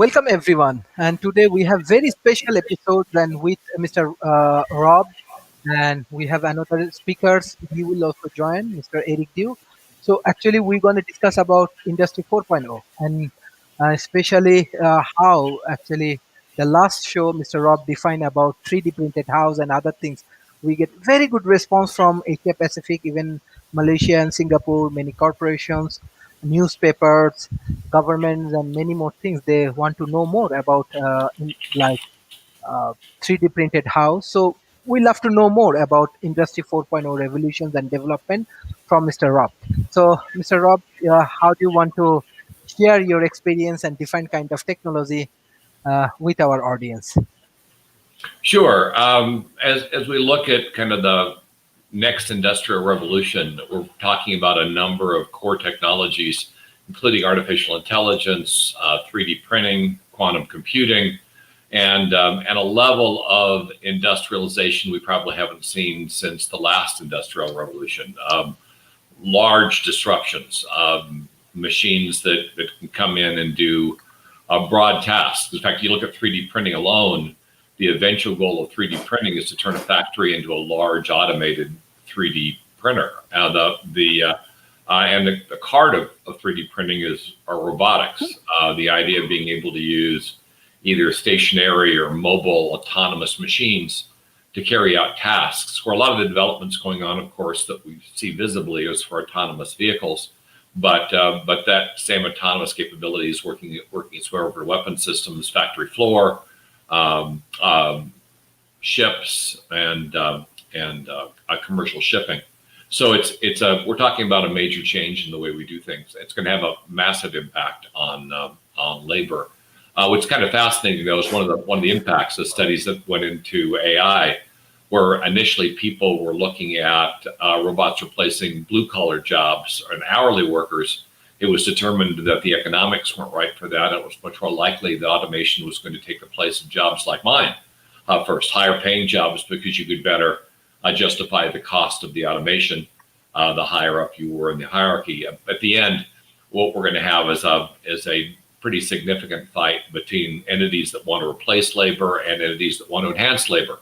Welcome everyone, and today we have very special episode and with Mr. Rob, and we have another speakers. He will also join, Mr. Eric Dew. So actually, we're going to discuss about Industry 4.0 and especially how actually the last show Mr. Rob defined about 3D printed house and other things. We get very good response from Asia Pacific, even Malaysia and Singapore, many corporations, newspapers, governments, and many more things. They want to know more about like 3D printed house. So we love to know more about Industry 4.0 revolutions and development from Mr. Rob. So, Mr. Rob, how do you want to share your experience and different kind of technology with our audience? Sure. As we look at kind of the next industrial revolution, we're talking about a number of core technologies, including artificial intelligence, 3D printing, quantum computing, and a level of industrialization we probably haven't seen since the last industrial revolution. Large disruptions, machines that can come in and do broad tasks. In fact, you look at 3D printing alone, the eventual goal of 3D printing is to turn a factory into a large automated 3D printer. The card of 3D printing are robotics. The idea of being able to use either stationary or mobile autonomous machines to carry out tasks. Where a lot of the developments going on, of course, that we see visibly is for autonomous vehicles, but that same autonomous capability is working its way over to weapon systems, factory floor, ships, and commercial shipping. So we're talking about a major change in the way we do things. It's going to have a massive impact on labor. What's kind of fascinating though is one of the impacts of studies that went into AI, where initially people were looking at robots replacing blue collar jobs and hourly workers. It was determined that the economics weren't right for that. It was much more likely that automation was going to take the place of jobs like mine first, higher paying jobs, because you could better justify the cost of the automation the higher up you were in the hierarchy. At the end, what we're going to have is a pretty significant fight between entities that want to replace labor and entities that want to enhance labor.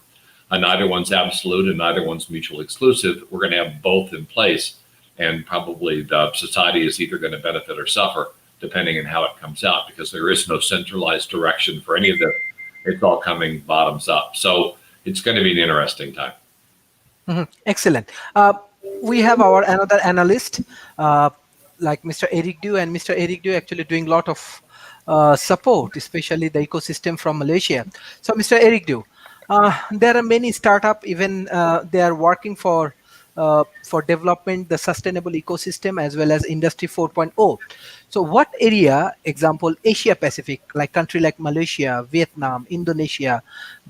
Neither one's absolute and neither one's mutually exclusive. We're going to have both in place. And probably the society is either going to benefit or suffer, depending on how it comes out, because there is no centralized direction for any of this. It's all coming bottoms up. So it's going to be an interesting time. Excellent. We have our another analyst, like Mr. Eric Dew, and Mr. Eric Dew actually doing a lot of support, especially the ecosystem from Malaysia. So, Mr. Eric Dew, there are many startups, even they are working for development, the sustainable ecosystem, as well as Industry 4.0. So what area, example, Asia Pacific, like country like Malaysia, Vietnam, Indonesia,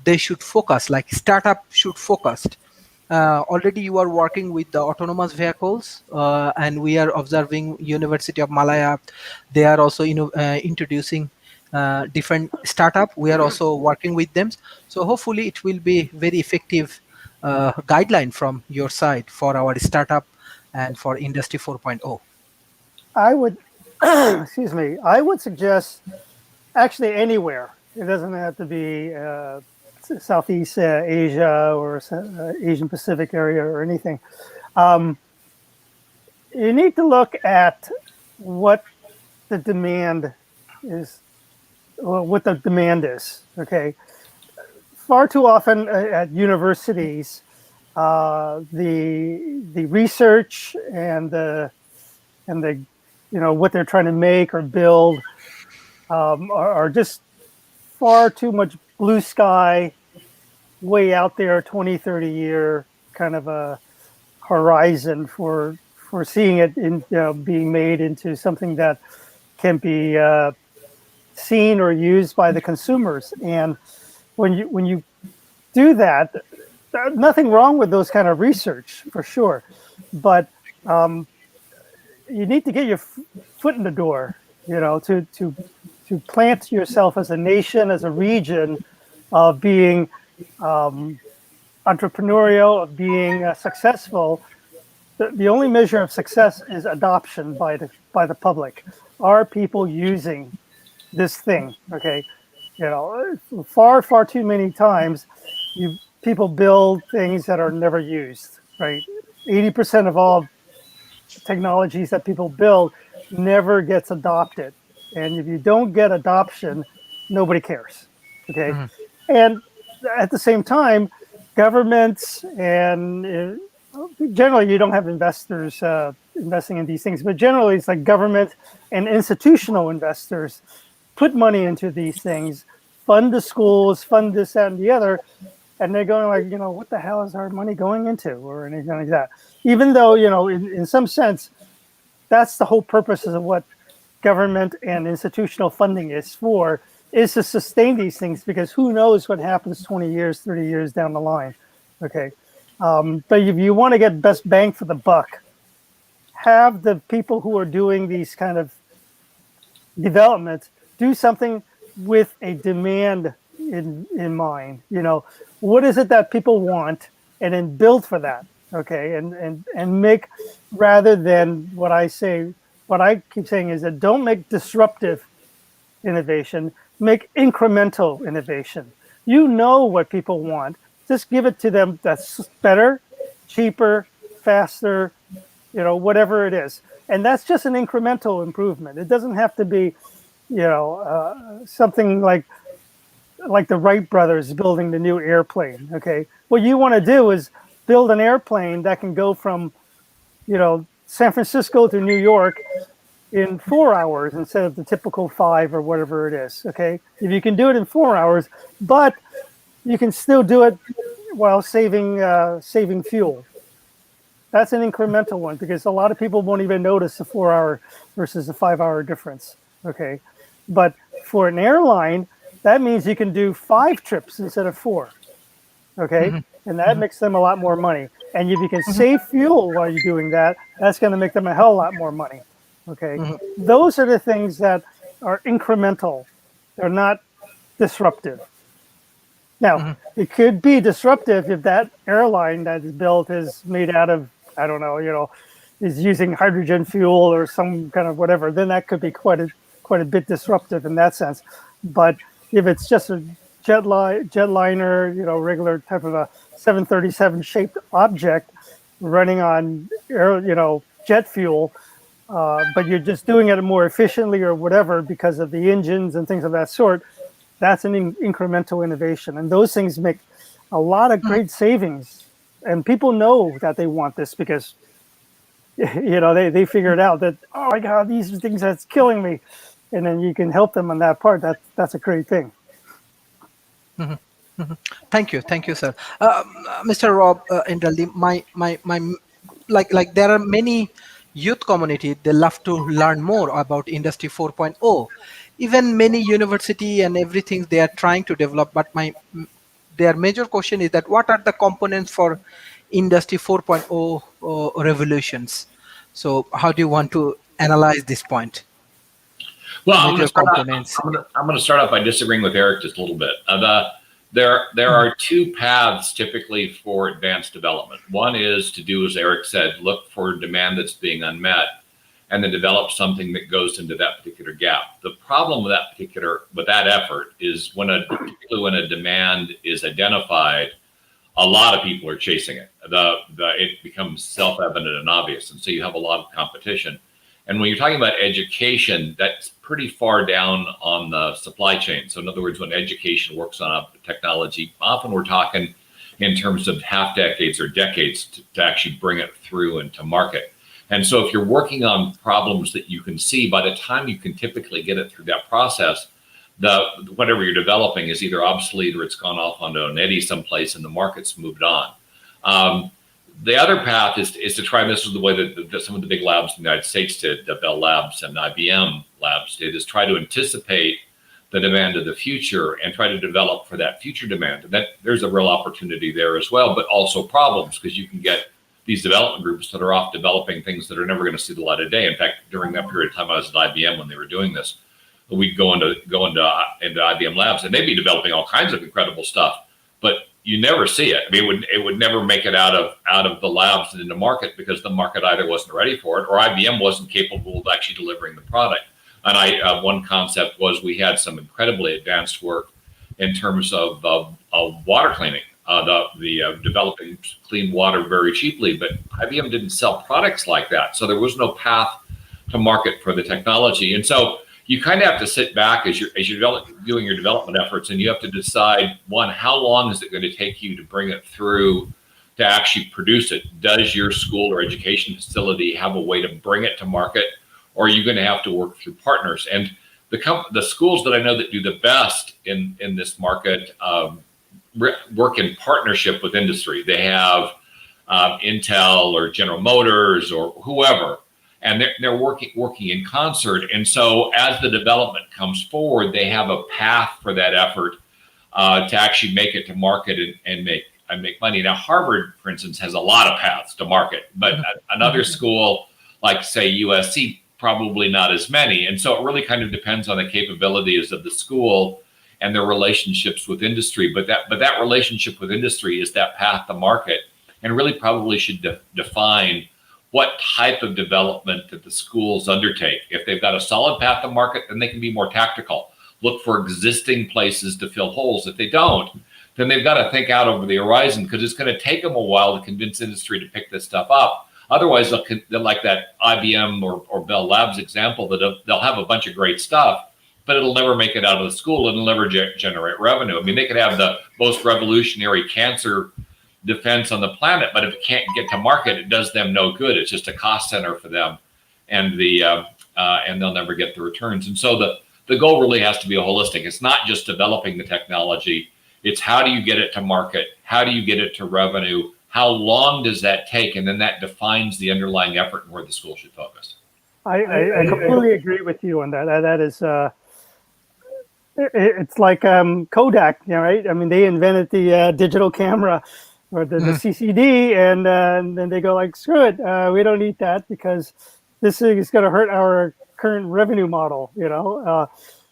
they should focus, like startup should focus. Already you are working with the autonomous vehicles, and we are observing University of Malaya. They are also introducing different startup. We are also working with them. So hopefully it will be very effective guideline from your side for our startup and for Industry 4.0? I would, excuse me, I would suggest actually anywhere. It doesn't have to be Southeast Asia or Asian Pacific area or anything. You need to look at what the demand is, okay? Far too often at universities, the research and the what they're trying to make or build are just far too much blue sky, way out there, 20, 30 year kind of a horizon for seeing it in being made into something that can be seen or used by the consumers. And when you do that, nothing wrong with those kind of research for sure, but you need to get your foot in the door, to plant yourself as a nation, as a region, of being entrepreneurial, of being successful. The only measure of success is adoption by the public. Are people using this thing. Okay, far too many times, people build things that are never used. Right, 80% of all technologies that people build never gets adopted, and if you don't get adoption, nobody cares. Okay, and at the same time, governments and generally you don't have investors investing in these things, but generally it's like government and institutional investors put money into these things, fund the schools, fund this, that, and the other, and they're going like, what the hell is our money going into, or anything like that. Even though, in some sense, that's the whole purpose of what government and institutional funding is for, is to sustain these things, because who knows what happens 20 years, 30 years down the line. Okay. But if you want to get best bang for the buck, have the people who are doing these kind of developments do something with a demand in mind. What is it that people want, and then build for that. Okay, and make, rather than what I keep saying is that don't make disruptive innovation, make incremental innovation. You know what people want, just give it to them that's better, cheaper, faster, whatever it is. And that's just an incremental improvement. It doesn't have to be, something like the Wright brothers building the new airplane. Okay, what you want to do is build an airplane that can go from, San Francisco to New York in 4 hours instead of the typical 5 or whatever it is. Okay, if you can do it in 4 hours, but you can still do it while saving fuel. That's an incremental one, because a lot of people won't even notice the 4-hour versus a 5-hour difference. Okay, but for an airline, that means you can do 5 trips instead of 4. Okay, and that makes them a lot more money. And if you can save fuel while you're doing that, that's going to make them a hell of a lot more money. Okay, those are the things that are incremental. They're not disruptive. Now, it could be disruptive if that airline that is built is made out of, I don't know, is using hydrogen fuel or some kind of whatever. Then that could be quite a bit disruptive in that sense. But if it's just a jetliner, regular type of a 737 shaped object running on jet fuel, but you're just doing it more efficiently or whatever because of the engines and things of that sort, that's an incremental innovation. And those things make a lot of great savings. And people know that they want this because, they figured out that, oh my God, these are things that's killing me. And then you can help them on that part. That's a great thing. Thank you, sir. Mr. Rob Inderly, my like there are many youth community, they love to learn more about Industry 4.0. Even many university and everything they are trying to develop, but their major question is that what are the components for Industry 4.0 revolutions? So how do you want to analyze this point? Well, I'm going to start off by disagreeing with Eric just a little bit. There are 2 paths typically for advanced development. One is to do, as Eric said, look for demand that's being unmet, and then develop something that goes into that particular gap. The problem with that effort is particularly when a demand is identified, a lot of people are chasing it. It becomes self-evident and obvious, and so you have a lot of competition. And when you're talking about education, that's pretty far down on the supply chain. So in other words, when education works on a technology, often we're talking in terms of half decades or decades to actually bring it through into market. And so if you're working on problems that you can see, by the time you can typically get it through that process, whatever you're developing is either obsolete or it's gone off onto an eddy someplace and the market's moved on. The other path is to try, and this is the way that some of the big labs in the United States did, the Bell Labs and IBM Labs did, is try to anticipate the demand of the future and try to develop for that future demand. And that there's a real opportunity there as well, but also problems, because you can get these development groups that are off developing things that are never going to see the light of day. In fact, during that period of time I was at IBM when they were doing this, we'd go into IBM Labs and they'd be developing all kinds of incredible stuff, but you never see it. I mean, it would never make it out of the labs and into market because the market either wasn't ready for it or IBM wasn't capable of actually delivering the product. And one concept was we had some incredibly advanced work in terms of water cleaning, developing clean water very cheaply, but IBM didn't sell products like that. So there was no path to market for the technology. And so you kind of have to sit back as you're doing your development efforts, and you have to decide, one, how long is it going to take you to bring it through to actually produce it? Does your school or education facility have a way to bring it to market, or are you going to have to work through partners? And the schools that I know that do the best in this market work in partnership with industry. They have Intel or General Motors or whoever, and they're working in concert. And so as the development comes forward, they have a path for that effort to actually make it to market and make money. Now, Harvard, for instance, has a lot of paths to market, but another school like, say, USC, probably not as many. And so it really kind of depends on the capabilities of the school and their relationships with industry. But that relationship with industry is that path to market, and really probably should define what type of development that the schools undertake. If they've got a solid path to market, then they can be more tactical. Look for existing places to fill holes. If they don't, then they've got to think out over the horizon, because it's going to take them a while to convince industry to pick this stuff up. Otherwise, they'll like that IBM or Bell Labs example, that they'll have a bunch of great stuff, but it'll never make it out of the school. It'll never generate revenue. I mean, they could have the most revolutionary cancer defense on the planet, but if it can't get to market, it does them no good. It's just a cost center for them, and they'll never get the returns. And so the goal really has to be holistic. It's not just developing the technology. It's how do you get it to market? How do you get it to revenue? How long does that take? And then that defines the underlying effort and where the school should focus. I completely agree with you on that. That is, it's like Kodak, right? I mean, they invented the digital camera, or the CCD, and then they go like, screw it, we don't need that because this is going to hurt our current revenue model,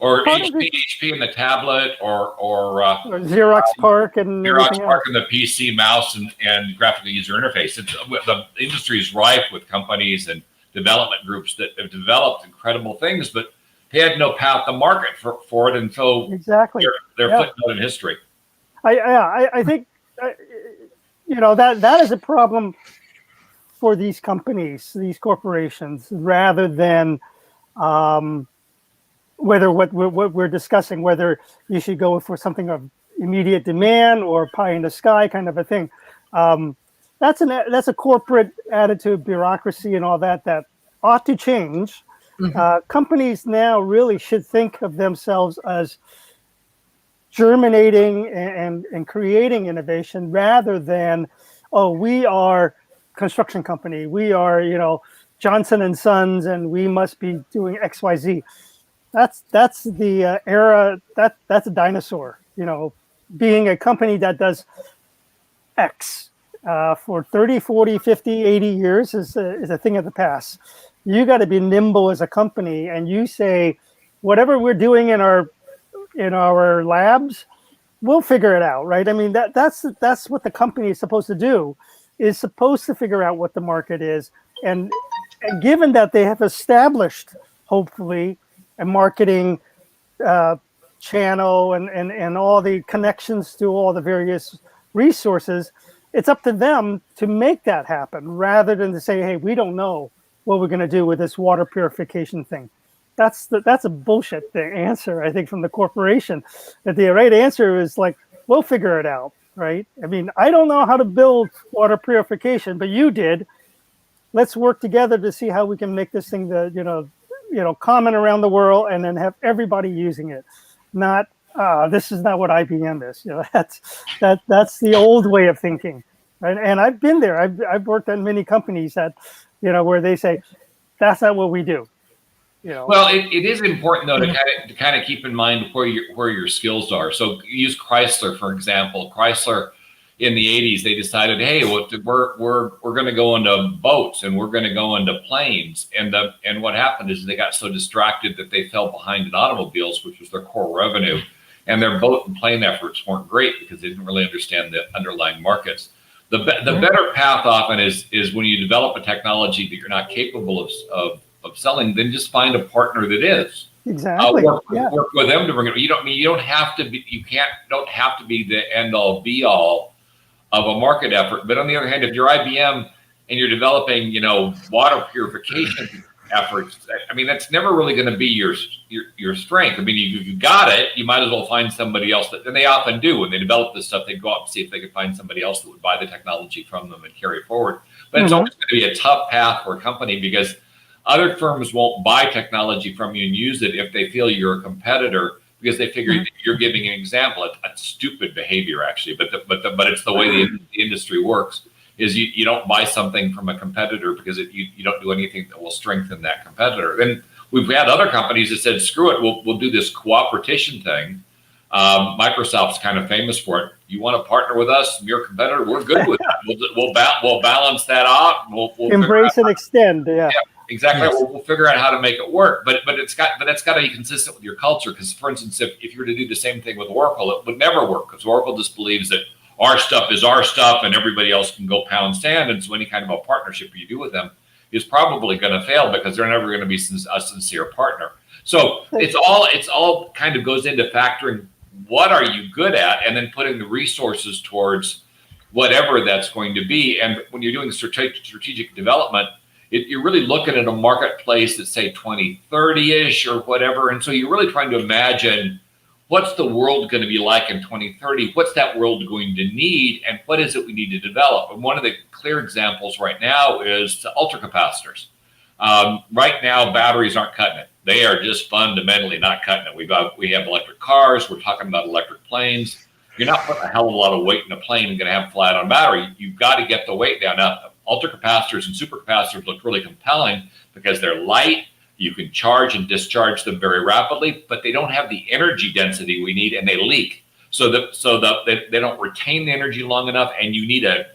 Or HP in the tablet, or Xerox PARC and Xerox PARC and the PC mouse and graphical user interface. The industry is rife with companies and development groups that have developed incredible things, but they had no path to market for it, and so exactly they're footnote in history. I think that is a problem for these companies, these corporations, rather than whether what we're discussing, whether you should go for something of immediate demand or pie in the sky kind of a thing. That's a corporate attitude, bureaucracy, and all that ought to change. Companies now really should think of themselves as germinating and creating innovation, rather than, oh, we are construction company, we are Johnson and Sons, and we must be doing XYZ. That's the era. That's a dinosaur. Being a company that does X for 30, 40, 50, 80 years is a thing of the past. You got to be nimble as a company, and you say, whatever we're doing in our labs, we'll figure it out, right? I mean, that's what the company is supposed to do, is supposed to figure out what the market is, and given that they have established, hopefully, a marketing channel and all the connections to all the various resources, it's up to them to make that happen, rather than to say, hey, we don't know what we're going to do with this water purification thing. That's a bullshit answer, I think, from the corporation. That the right answer is like, we'll figure it out, right? I mean, I don't know how to build water purification, but you did. Let's work together to see how we can make this thing common around the world, and then have everybody using it. Not this is not what IBM is. That's the old way of thinking, right? And I've been there. I've worked at many companies that where they say that's not what we do. Well, it is important though to kind of keep in mind where your skills are. So use Chrysler for example. Chrysler in the 80s, they decided, hey, we're going to go into boats, and we're going to go into planes. And what happened is they got so distracted that they fell behind in automobiles, which was their core revenue. And their boat and plane efforts weren't great because they didn't really understand the underlying markets. The better path often is when you develop a technology that you're not capable selling, then just find a partner that is. Exactly. Work with them to bring it. You don't have to be. Don't have to be the end all be all of a market effort. But on the other hand, if you're IBM and you're developing, water purification efforts, I mean, that's never really going to be your strength. I mean, you got it. You might as well find somebody else and they often do. When they develop this stuff, they go out and see if they can find somebody else that would buy the technology from them and carry it forward. But it's always going to be a tough path for a company because other firms won't buy technology from you and use it if they feel you're a competitor, because they figure you're giving an example. It's stupid behavior, actually, but it's the way the industry works. Is you don't buy something from a competitor because you don't do anything that will strengthen that competitor. And we've had other companies that said, screw it, we'll do this cooperation thing. Microsoft's kind of famous for it. You want to partner with us, your competitor? We're good with that. We'll balance that out. We'll embrace and extend. Yeah. Exactly. Yes. We'll figure out how to make it work, but it's got to be consistent with your culture. Because, for instance, if you were to do the same thing with Oracle, it would never work, because Oracle just believes that our stuff is our stuff and everybody else can go pound sand. And so any kind of a partnership you do with them is probably going to fail, because they're never going to be a sincere partner. So it's all kind of goes into factoring what are you good at, and then putting the resources towards whatever that's going to be. And when you're doing strategic development, you're really looking at a marketplace that's, say, 2030-ish or whatever. And so you're really trying to imagine, what's the world going to be like in 2030? What's that world going to need? And what is it we need to develop? And one of the clear examples right now is the ultracapacitors. Right now, batteries aren't cutting it. They are just fundamentally not cutting it. We have electric cars. We're talking about electric planes. You're not putting a hell of a lot of weight in a plane and going to have flat on battery. You've got to get the weight down. Now, ultracapacitors and supercapacitors look really compelling because they're light. You can charge and discharge them very rapidly, but they don't have the energy density we need, and they leak. So they don't retain the energy long enough, and you need a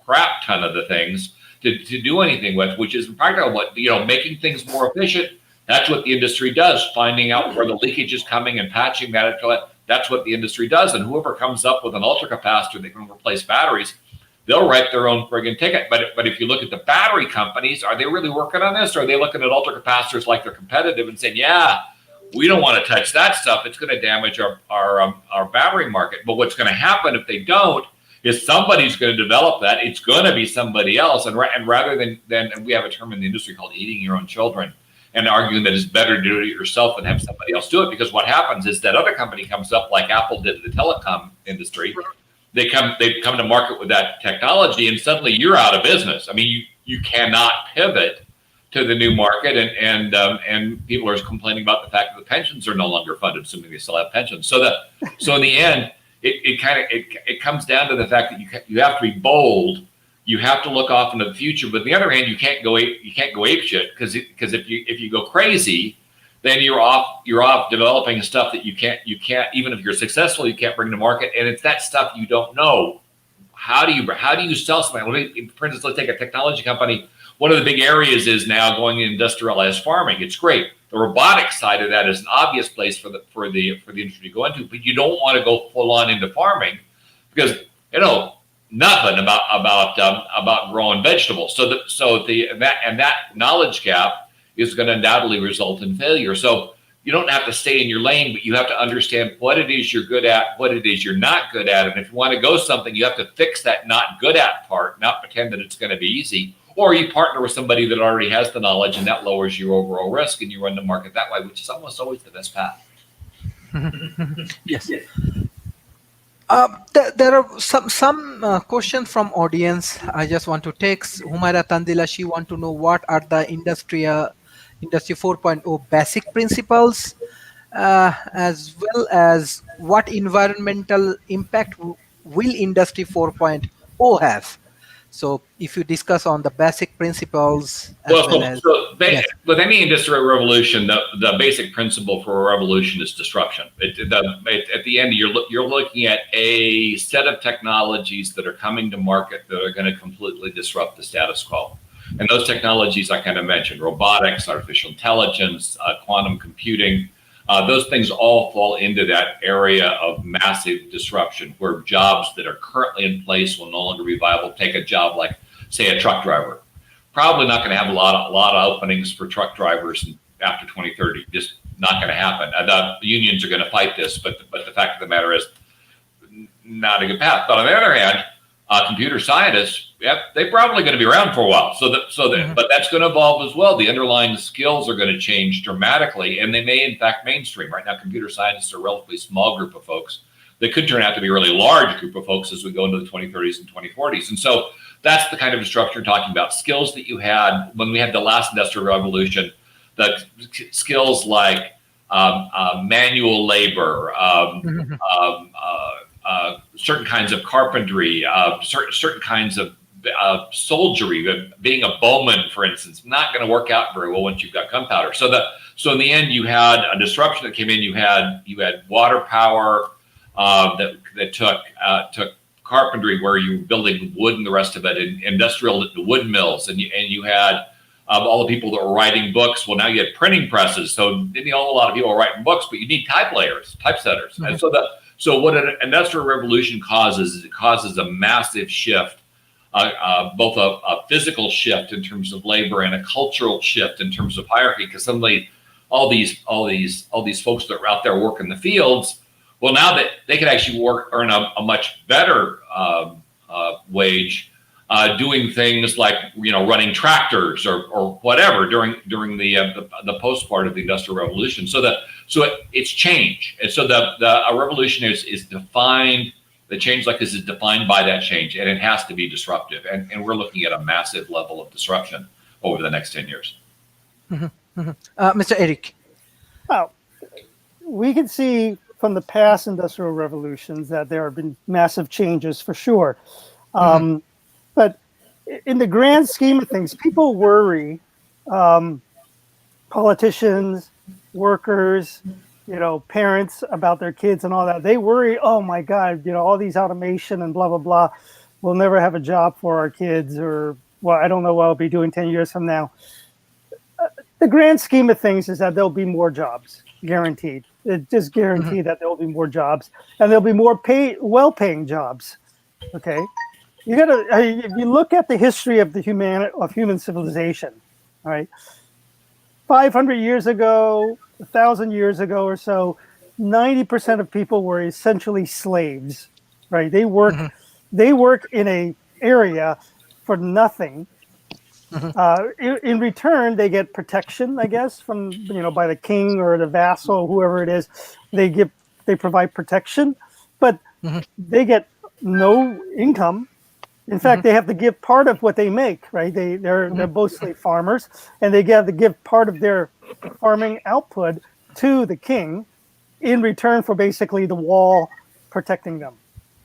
crap ton of the things to do anything with, which is practical. What, making things more efficient. That's what the industry does. Finding out where the leakage is coming and patching that. That's what the industry does. And whoever comes up with an ultracapacitor that can replace batteries, they'll write their own friggin' ticket. But if you look at the battery companies, are they really working on this? Or are they looking at ultracapacitors like they're competitive and saying, yeah, we don't want to touch that stuff. It's going to damage our battery market. But what's going to happen if they don't is somebody's going to develop that. It's going to be somebody else. And rather than we have a term in the industry called eating your own children, and arguing that it's better to do it yourself than have somebody else do it. Because what happens is that other company comes up, like Apple did in the telecom industry. They come to market with that technology, and suddenly you're out of business. I mean, you cannot pivot to the new market, and people are complaining about the fact that the pensions are no longer funded, assuming they still have pensions. So in the end, it comes down to the fact that you have to be bold. You have to look off into the future, but on the other hand, you can't go ape shit, because if you go crazy, then you're off developing stuff that you can't even if you're successful, you can't bring to market, and it's that stuff you don't know. How do you sell something? For instance, let's take a technology company. One of the big areas is now going into industrialized farming. It's great. The robotics side of that is an obvious place for the industry to go into, but you don't want to go full on into farming, because nothing about growing vegetables. So that knowledge gap is going to undoubtedly result in failure. So you don't have to stay in your lane, but you have to understand what it is you're good at, what it is you're not good at. And if you want to go something, you have to fix that not good at part, not pretend that it's going to be easy. Or you partner with somebody that already has the knowledge, and that lowers your overall risk, and you run the market that way, which is almost always the best path. Yes. There are some questions from audience. I just want to take Humaira Tandila. She want to know what are the industry 4.0 basic principles, as well as what environmental impact will industry 4.0 have. So if you discuss on the basic principles, with any industrial revolution, the basic principle for a revolution is disruption. At the end, you're looking at a set of technologies that are coming to market that are going to completely disrupt the status quo. And those technologies I kind of mentioned: robotics, artificial intelligence, quantum computing. Those things all fall into that area of massive disruption, where jobs that are currently in place will no longer be viable. Take a job like, say, a truck driver. probably not going to have a lot of openings for truck drivers after 2030. Just not going to happen. The unions are going to fight this, but the fact of the matter is, not a good path. But on the other hand, computer scientists, they're probably going to be around for a while. But that's going to evolve as well. The underlying skills are going to change dramatically, and they may in fact mainstream. Right now, computer scientists are a relatively small group of folks that could turn out to be a really large group of folks as we go into the 2030s and 2040s. And so that's the kind of disruption you're talking about. Skills that you had when we had the last industrial revolution, the skills like manual labor, certain kinds of carpentry, certain kinds of soldiery. Being a bowman, for instance, not going to work out very well once you've got gunpowder. So in the end, you had a disruption that came in. You had water power that took carpentry, where you were building wood and the rest of it, and industrial wood mills, and you had all the people that were writing books. Well, now you had printing presses. So a lot of people are writing books, but you need typesetters. And so what an industrial revolution causes is it causes a massive shift, both a physical shift in terms of labor and a cultural shift in terms of hierarchy. Because suddenly all these folks that are out there working the fields, well, now that they can actually earn a much better wage doing things like running tractors or whatever during the post part of the industrial revolution. It's change, and so a revolution is defined. The change like this is defined by that change, and it has to be disruptive. And we're looking at a massive level of disruption over the next 10 years. Mr. Eric. Well, we can see from the past industrial revolutions that there have been massive changes for sure. But in the grand scheme of things, people worry, politicians, workers, parents about their kids and all that. They worry, oh my God, all these automation and blah, blah, blah. We'll never have a job for our kids, or, well, I don't know what I'll be doing 10 years from now. The grand scheme of things is that there'll be more jobs, guaranteed. It just guaranteed that there'll be more jobs, and there'll be more well-paying jobs. Okay, if you look at the history of human civilization, all right, 500 years ago, 1,000 years ago or so, 90% of people were essentially slaves. Right, they work in a area for nothing. In return, they get protection, I guess, from by the king or the vassal, whoever it is. They provide protection, but they get no income. In fact, they have to give part of what they make. Right? They're mostly farmers, and they have to give part of their farming output to the king in return for basically the wall protecting them.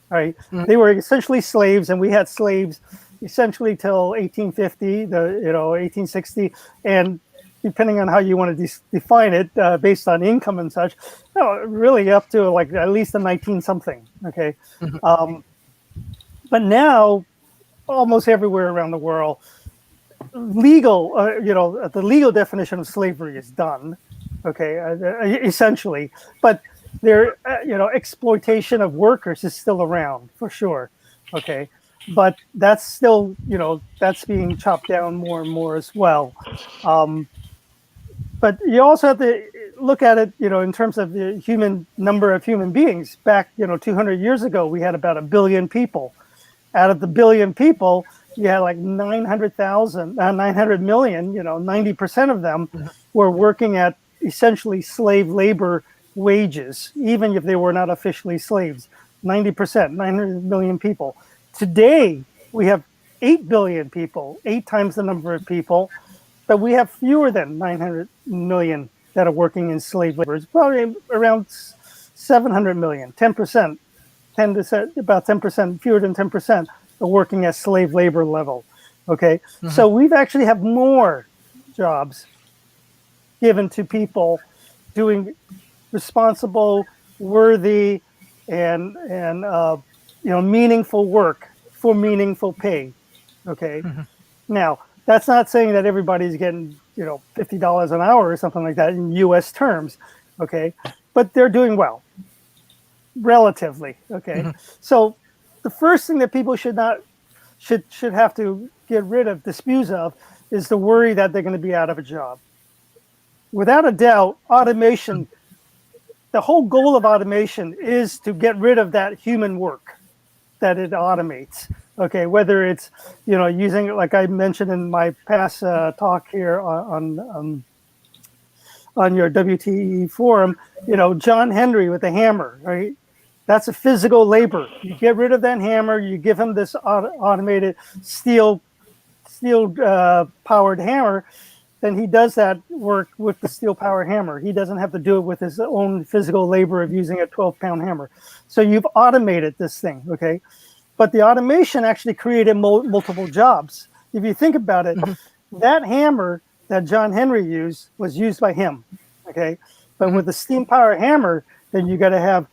Right? They were essentially slaves, and we had slaves essentially till 1850, 1860, and depending on how you want to define it, based on income and such, really up to like at least the 19-something. Okay, but now almost everywhere around the world, the legal definition of slavery is done. Okay, essentially, but there, exploitation of workers is still around for sure. Okay. But that's still, that's being chopped down more and more as well. But you also have to look at it, in terms of the number of human beings. Back, 200 years ago, we had about 1 billion people. Out of the 1 billion people, you had like 900 million, 90% of them were working at essentially slave labor wages, even if they were not officially slaves. 90%, 900 million people. Today, we have 8 billion people, 8 times the number of people, but we have fewer than 900 million that are working in slave labor. It's probably around 700 million, 10%, about 10%, fewer than 10% are working at slave labor level. Okay, so we've actually have more jobs given to people doing responsible, worthy, and meaningful work for meaningful pay. Okay. Now, that's not saying that everybody's getting, $50 an hour or something like that in US terms. Okay. But they're doing well, relatively. Okay. So the first thing that people should have to get rid of, dispose of, is the worry that they're going to be out of a job. Without a doubt, automation, the whole goal of automation is to get rid of that human work that it automates. Okay, whether it's, you know, using, like I mentioned in my past talk here on your WTE forum, you know, John Henry with the hammer, right? That's a physical labor. You get rid of that hammer, you give him this automated steel powered hammer, then he does that work with the steel power hammer. He doesn't have to do it with his own physical labor of using a 12-pound hammer. So you've automated this thing, okay? But the automation actually created multiple jobs. If you think about it, that hammer that John Henry used was used by him, okay? But with the steam power hammer, then you got to have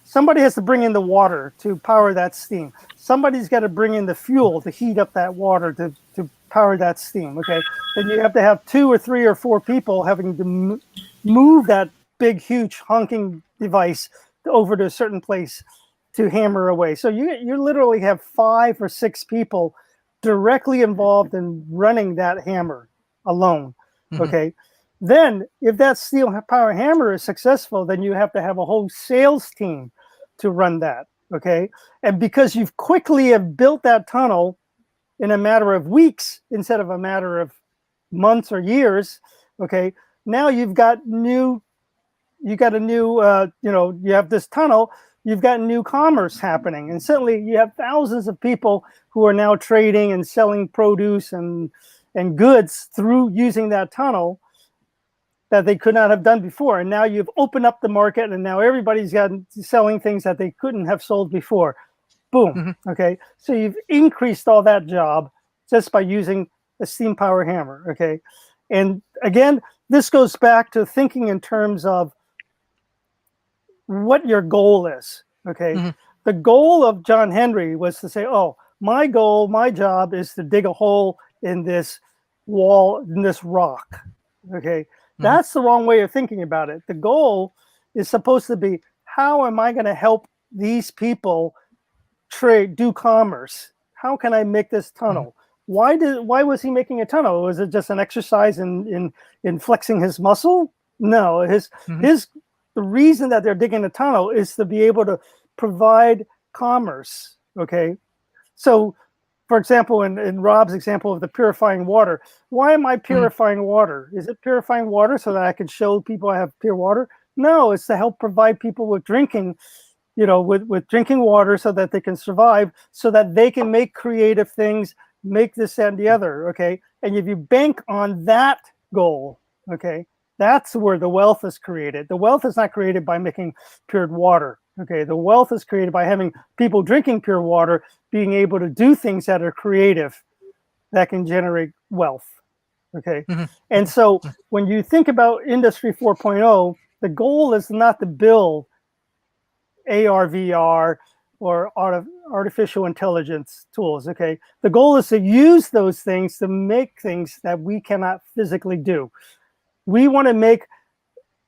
somebody has to bring in the water to power that steam. Somebody's got to bring in the fuel to heat up that water to power that steam, okay? Then you have to have 2 or 3 or 4 people having to move that big, huge honking device over to a certain place to hammer away. So you literally have 5 or 6 people directly involved in running that hammer alone, okay? Then if that steel power hammer is successful, then you have to have a whole sales team to run that, okay? And because you've quickly have built that tunnel in a matter of weeks instead of a matter of months or years, okay, now you have a new, you have this tunnel, you've got new commerce happening. And certainly you have thousands of people who are now trading and selling produce and goods through using that tunnel that they could not have done before. And now you've opened up the market, and now everybody's got selling things that they couldn't have sold before. Boom. Okay. So you've increased all that job just by using a steam power hammer. Okay. And again, this goes back to thinking in terms of what your goal is. Okay. The goal of John Henry was to say, oh, my goal, my job is to dig a hole in this wall, in this rock. Okay. That's the wrong way of thinking about it. The goal is supposed to be, how am I going to help these people do commerce? How can I make this tunnel? Why was he making a tunnel? Was it just an exercise in flexing his muscle? No, the reason that they're digging a tunnel is to be able to provide commerce. Okay, so for example, in Rob's example of the purifying water, why am I purifying water? Is it purifying water so that I can show people I have pure water? No, it's to help provide people with drinking, with drinking water so that they can survive, so that they can make creative things, make this and the other, okay? And if you bank on that goal, okay, that's where the wealth is created. The wealth is not created by making pure water, okay? The wealth is created by having people drinking pure water, being able to do things that are creative, that can generate wealth, okay? And so when you think about Industry 4.0, the goal is not to build AR, VR, or artificial intelligence tools, okay? The goal is to use those things to make things that we cannot physically do. We want to make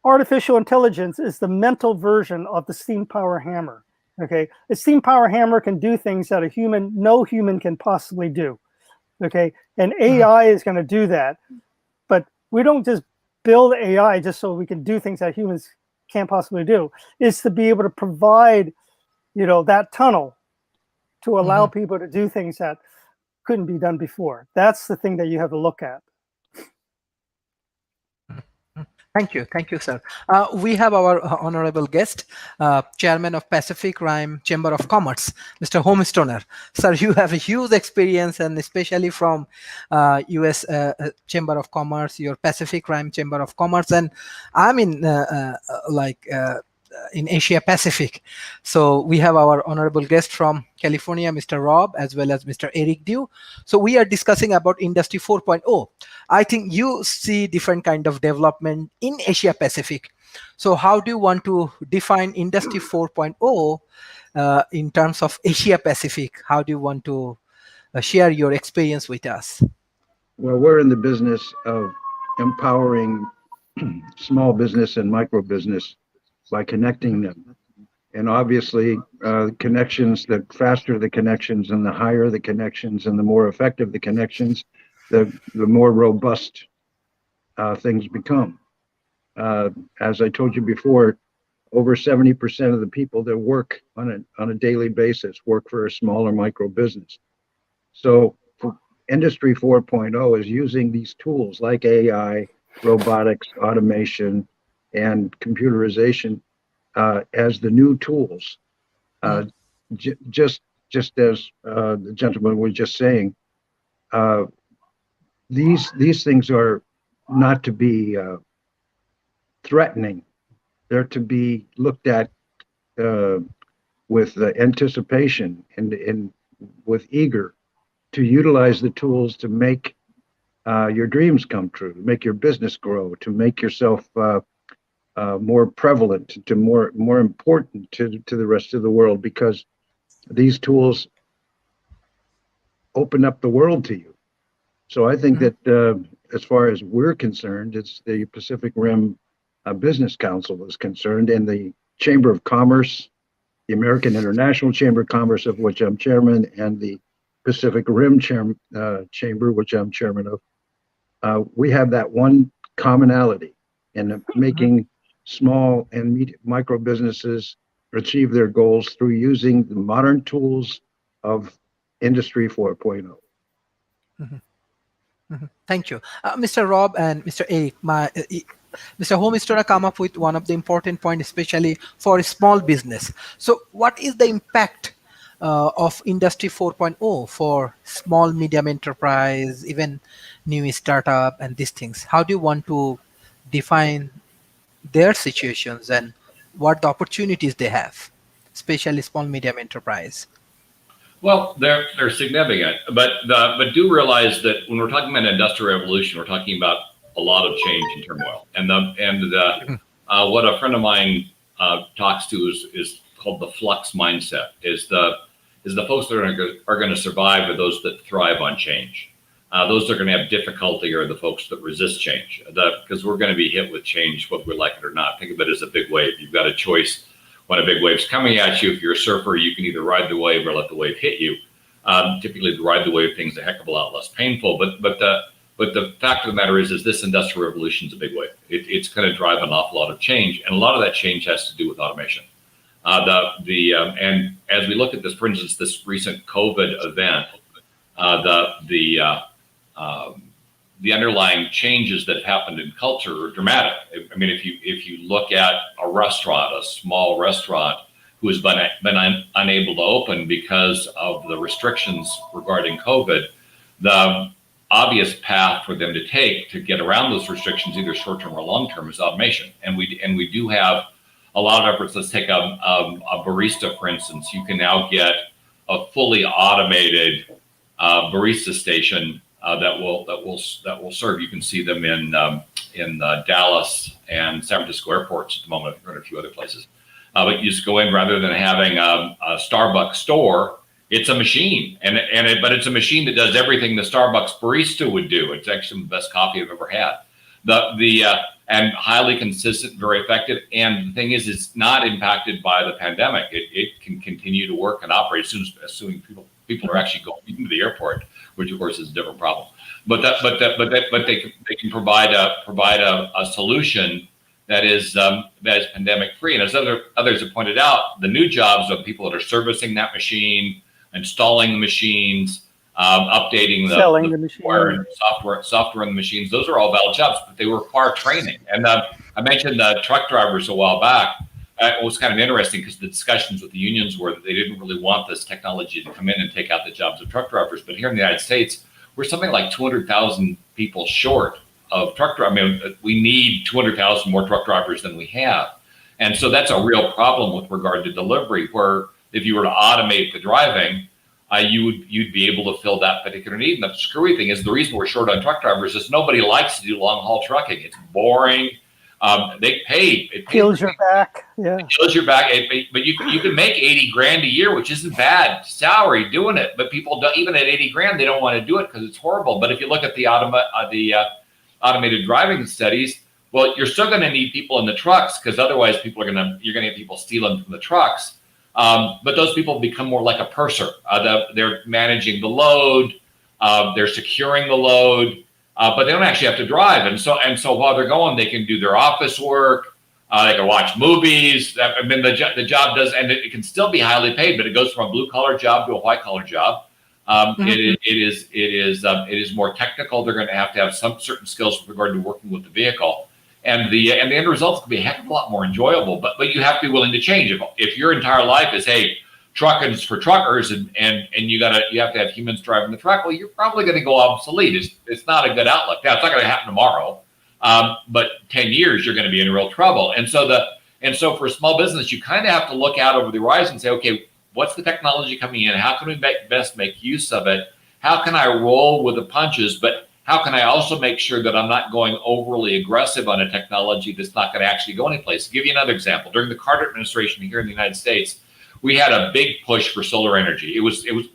artificial intelligence is the mental version of the steam power hammer, okay? A steam power hammer can do things that no human can possibly do, okay? And AI is going to do that. But we don't just build AI just so we can do things that humans can't possibly do. It's to be able to provide, that tunnel to allow people to do things that couldn't be done before. That's the thing that you have to look at. Thank you, sir. We have our honorable guest, Chairman of Pacific Rim Chamber of Commerce, Mr. Homestoner. Sir, you have a huge experience, and especially from U.S. Chamber of Commerce, your Pacific Rim Chamber of Commerce, and I'm in Asia Pacific. So we have our honorable guest from California, Mr. Rob, as well as Mr. Eric Dew. So we are discussing about Industry 4.0. I think you see different kind of development in Asia Pacific. So how do you want to define Industry 4.0 in terms of Asia Pacific? How do you want to share your experience with us? Well, we're in the business of empowering small business and micro business by connecting them And obviously, connections, the faster the connections and the higher the connections and the more effective the connections, the more robust things become. As I told you before, over 70% of the people that work on a daily basis work for a smaller micro business. So for Industry 4.0 is using these tools like AI, robotics, automation, and computerization as the new tools. Uh, just as the gentleman was just saying, uh, these things are not to be threatening. They're to be looked at uh, with anticipation and with eager to utilize the tools to make your dreams come true, to make your business grow, to make yourself more prevalent, to more important to the rest of the world, because these tools open up the world to you. So I think that as far as we're concerned, it's the Pacific Rim Business Council is concerned, and the Chamber of Commerce, the American International Chamber of Commerce, of which I'm chairman, and the Pacific Rim Chamber, which I'm chairman of. We have that one commonality in making small and micro businesses achieve their goals through using the modern tools of Industry 4.0. Thank you. Mr. Rob and Mr. Eric, Mr. Homestora come up with one of the important points, especially for a small business. So what is the impact of Industry 4.0 for small, medium enterprise, even new startup and these things? How do you want to define their situations and what the opportunities they have, especially small, medium enterprise? Well, they're significant, but do realize that when we're talking about an industrial revolution, we're talking about a lot of change and turmoil. And what a friend of mine talks to is called the flux mindset. Is the folks that are going to survive are those that thrive on change. Those that are going to have difficulty are the folks that resist change. Because we're going to be hit with change, whether we like it or not. Think of it as a big wave. You've got a choice. When a big wave's coming at you, if you're a surfer, you can either ride the wave or let the wave hit you. Typically, the ride the wave thing's a heck of a lot less painful. But the fact of the matter is this industrial revolution is a big wave. It's going to drive an awful lot of change, and a lot of that change has to do with automation. And as we look at this, for instance, this recent COVID event, the underlying changes that happened in culture are dramatic. I mean, if you look at a restaurant, a small restaurant who has been unable to open because of the restrictions regarding COVID, the obvious path for them to take to get around those restrictions, either short-term or long-term, is automation. And we do have a lot of efforts. Let's take a barista, for instance. You can now get a fully automated barista station that will serve. You can see them in Dallas and San Francisco airports at the moment, and a few other places. But you just go in, rather than having a Starbucks store, it's a machine, but it's a machine that does everything the Starbucks barista would do. It's actually the best coffee I've ever had. And highly consistent, very effective. And the thing is, it's not impacted by the pandemic. It can continue to work and operate assuming people are actually going into the airport, which of course is a different problem. But they can provide a solution that is pandemic free. And as others have pointed out, the new jobs of people that are servicing that machine, installing the machines, updating the software in the machines, those are all valid jobs, but they require training. And I mentioned truck drivers a while back. It was kind of interesting because the discussions with the unions were that they didn't really want this technology to come in and take out the jobs of truck drivers. But here in the United States, we're something like 200,000 people short of truck drivers. I mean, we need 200,000 more truck drivers than we have. And so that's a real problem with regard to delivery, where if you were to automate the driving, you'd be able to fill that particular need. And the screwy thing is, the reason we're short on truck drivers is nobody likes to do long haul trucking. It's boring. They pay. It kills your back. Yeah. It kills your back. But you can make $80,000 a year, which isn't bad salary doing it. But people don't, even at $80,000, they don't want to do it because it's horrible. But if you look at the automated driving studies, Well, you're still going to need people in the trucks because otherwise you're going to get people stealing from the trucks. But those people become more like a purser. They're managing the load, they're securing the load, but they don't actually have to drive. And so while they're going, they can do their office work. They can watch movies. I mean, the job does, and it can still be highly paid, but it goes from a blue collar job to a white collar job. It is more technical. They're going to have some certain skills with regard to working with the vehicle, and the end results can be a heck of a lot more enjoyable. But you have to be willing to change. If your entire life is, hey, trucking is for truckers, and you have to have humans driving the truck, well, you're probably going to go obsolete. It's not a good outlook. Now, it's not going to happen tomorrow. But 10 years, you're going to be in real trouble. And so for small business, you kind of have to look out over the horizon and say, okay, what's the technology coming in? How can we best make use of it? How can I roll with the punches? But how can I also make sure that I'm not going overly aggressive on a technology that's not going to actually go anyplace? To give you another example, during the Carter administration here in the United States, we had a big push for solar energy.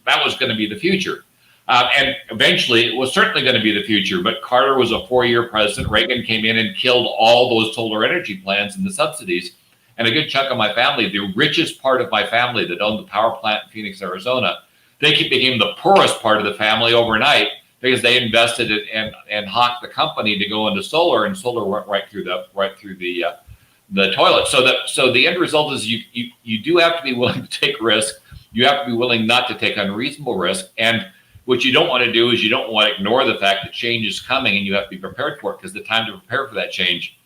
That was going to be the future. And eventually, it was certainly going to be the future. But Carter was a 4-year president. Reagan came in and killed all those solar energy plans and the subsidies. And a good chunk of my family, the richest part of my family that owned the power plant in Phoenix, Arizona, they became the poorest part of the family overnight because they invested it and hawked the company to go into solar, and solar went right through the toilet. So the end result is you do have to be willing to take risk. You have to be willing not to take unreasonable risk. And what you don't want to do is you don't want to ignore the fact that change is coming, and you have to be prepared for it, because the time to prepare for that change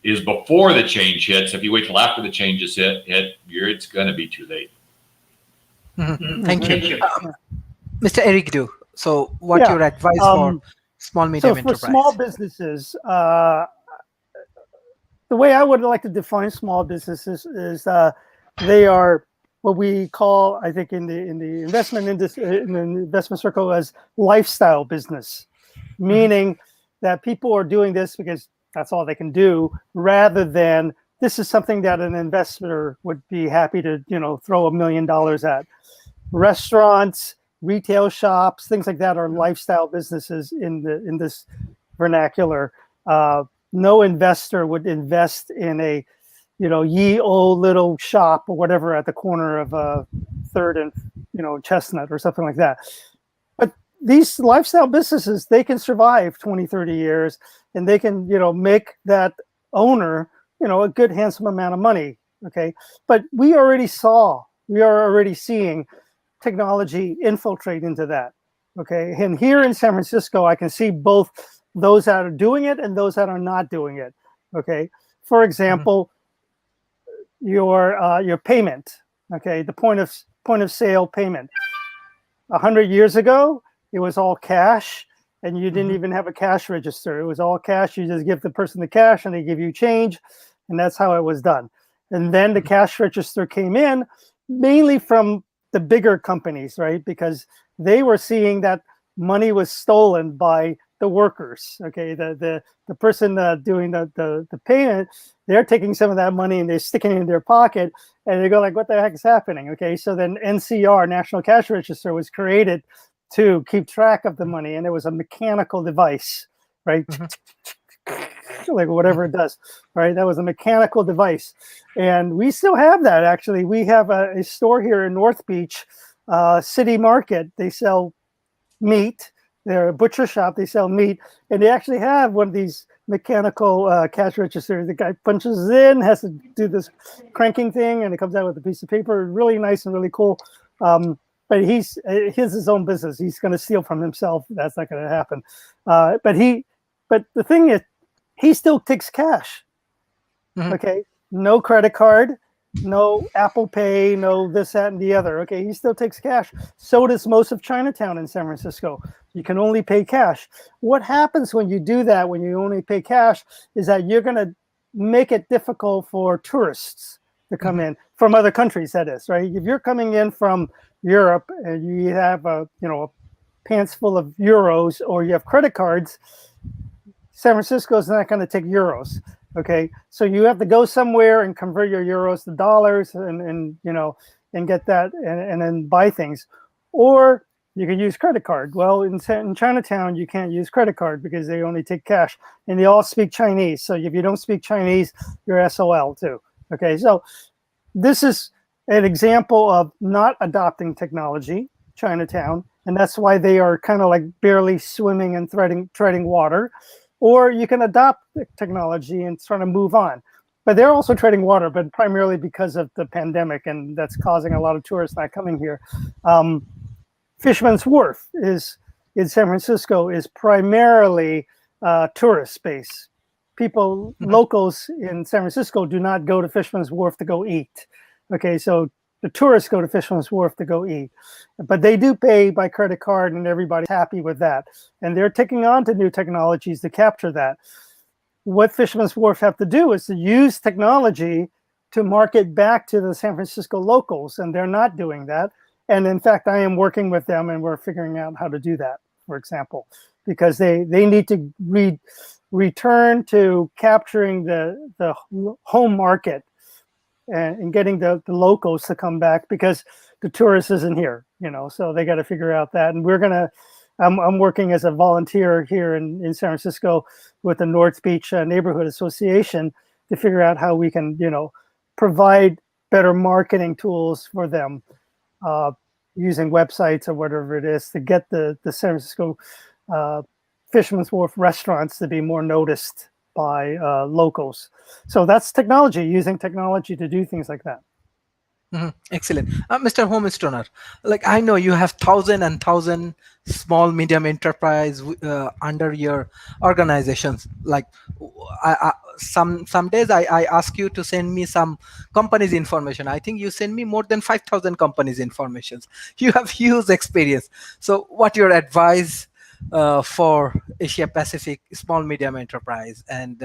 is before the change hits. If you wait till after the changes hit, it's going to be too late. Thank you. Mr. Eric Du, so what's your advice for small, medium enterprise? For small businesses, the way I would like to define small businesses is they are what we call, I think, in the investment circle, as lifestyle business, meaning that people are doing this because that's all they can do, rather than this is something that an investor would be happy to, throw $1 million at. Restaurants, retail shops, things like that are lifestyle businesses in this vernacular. No investor would invest in a ye old little shop or whatever at the corner of 3rd and Chestnut or something like that. But these lifestyle businesses, they can survive 20, 30 years, and they can make that owner a good handsome amount of money. Okay, but we are already seeing technology infiltrate into that. Okay, and here in San Francisco, I can see both those that are doing it and those that are not doing it. Okay, for example, your payment, okay, the point of sale payment. 100 years ago, it was all cash, and you didn't even have a cash register. It was all cash. You just give the person the cash, and they give you change, and that's how it was done. And then the cash register came in, mainly from the bigger companies, right? Because they were seeing that money was stolen by the workers. Okay, the person doing the payment, they're taking some of that money and they're sticking it in their pocket, and they go like, what the heck is happening? Okay, so then NCR, National Cash Register, was created to keep track of the money, and it was a mechanical device, right? Like whatever it does, right? That was a mechanical device, and we still have that. Actually, we have a store here in North Beach, City Market. They sell meat. They're a butcher shop. They sell meat, and they actually have one of these mechanical cash registers. The guy punches in, has to do this cranking thing, and it comes out with a piece of paper. Really nice and really cool. But he's his own business. He's going to steal from himself. That's not going to happen. But the thing is, he still takes cash. Okay, no credit card, no Apple Pay, no this, that, and the other. Okay, he still takes cash. So does most of Chinatown in San Francisco. You can only pay cash. What happens when you do that, when you only pay cash, is that you're going to make it difficult for tourists to come in from other countries, that is, right? If you're coming in from Europe and you have a pants full of euros, or you have credit cards, San Francisco is not going to take euros. Okay, so you have to go somewhere and convert your euros to dollars, and get that and then buy things. Or you can use credit card. Well, in Chinatown, you can't use credit card because they only take cash, and they all speak Chinese. So if you don't speak Chinese, you're SOL too. Okay, so this is an example of not adopting technology, Chinatown, and that's why they are kind of like barely swimming and treading water. Or you can adopt the technology and sort of move on. But they're also treading water, but primarily because of the pandemic, and that's causing a lot of tourists not coming here. Fisherman's Wharf is in San Francisco is primarily tourist space. People, locals in San Francisco do not go to Fisherman's Wharf to go eat. Okay, so the tourists go to Fisherman's Wharf to go eat, but they do pay by credit card, and everybody's happy with that. And they're taking on to new technologies to capture that. What Fisherman's Wharf have to do is to use technology to market back to the San Francisco locals, and they're not doing that. And in fact, I am working with them, and we're figuring out how to do that, for example, because they need to return to capturing the home market and getting the locals to come back, because the tourist isn't here, so they got to figure out that. And I'm working as a volunteer here in San Francisco with the North Beach Neighborhood Association to figure out how we can, provide better marketing tools for them, using websites or whatever it is, to get the San Francisco Fisherman's Wharf restaurants to be more noticed by locals. So that's technology, using technology to do things like that. Excellent. Mr. Homestoner, like I know you have thousand and thousand small medium enterprise under your organizations. Like some days I ask you to send me some companies information. I think you send me more than 5,000 companies informations. You have huge experience. So what your advice for Asia Pacific small medium enterprise? And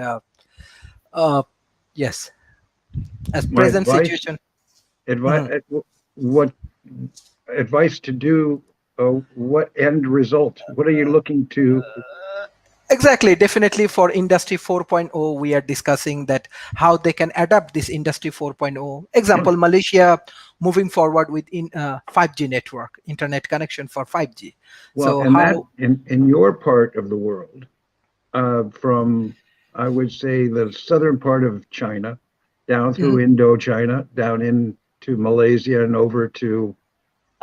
yes, as present situation. What advice to do? What end result? What are you looking to? Exactly, definitely for Industry 4.0, we are discussing that how they can adapt this Industry 4.0. Example, Malaysia moving forward with 5G network, internet connection for 5G. Well, so and how in your part of the world, from I would say the southern part of China, down through Indochina, down into Malaysia and over to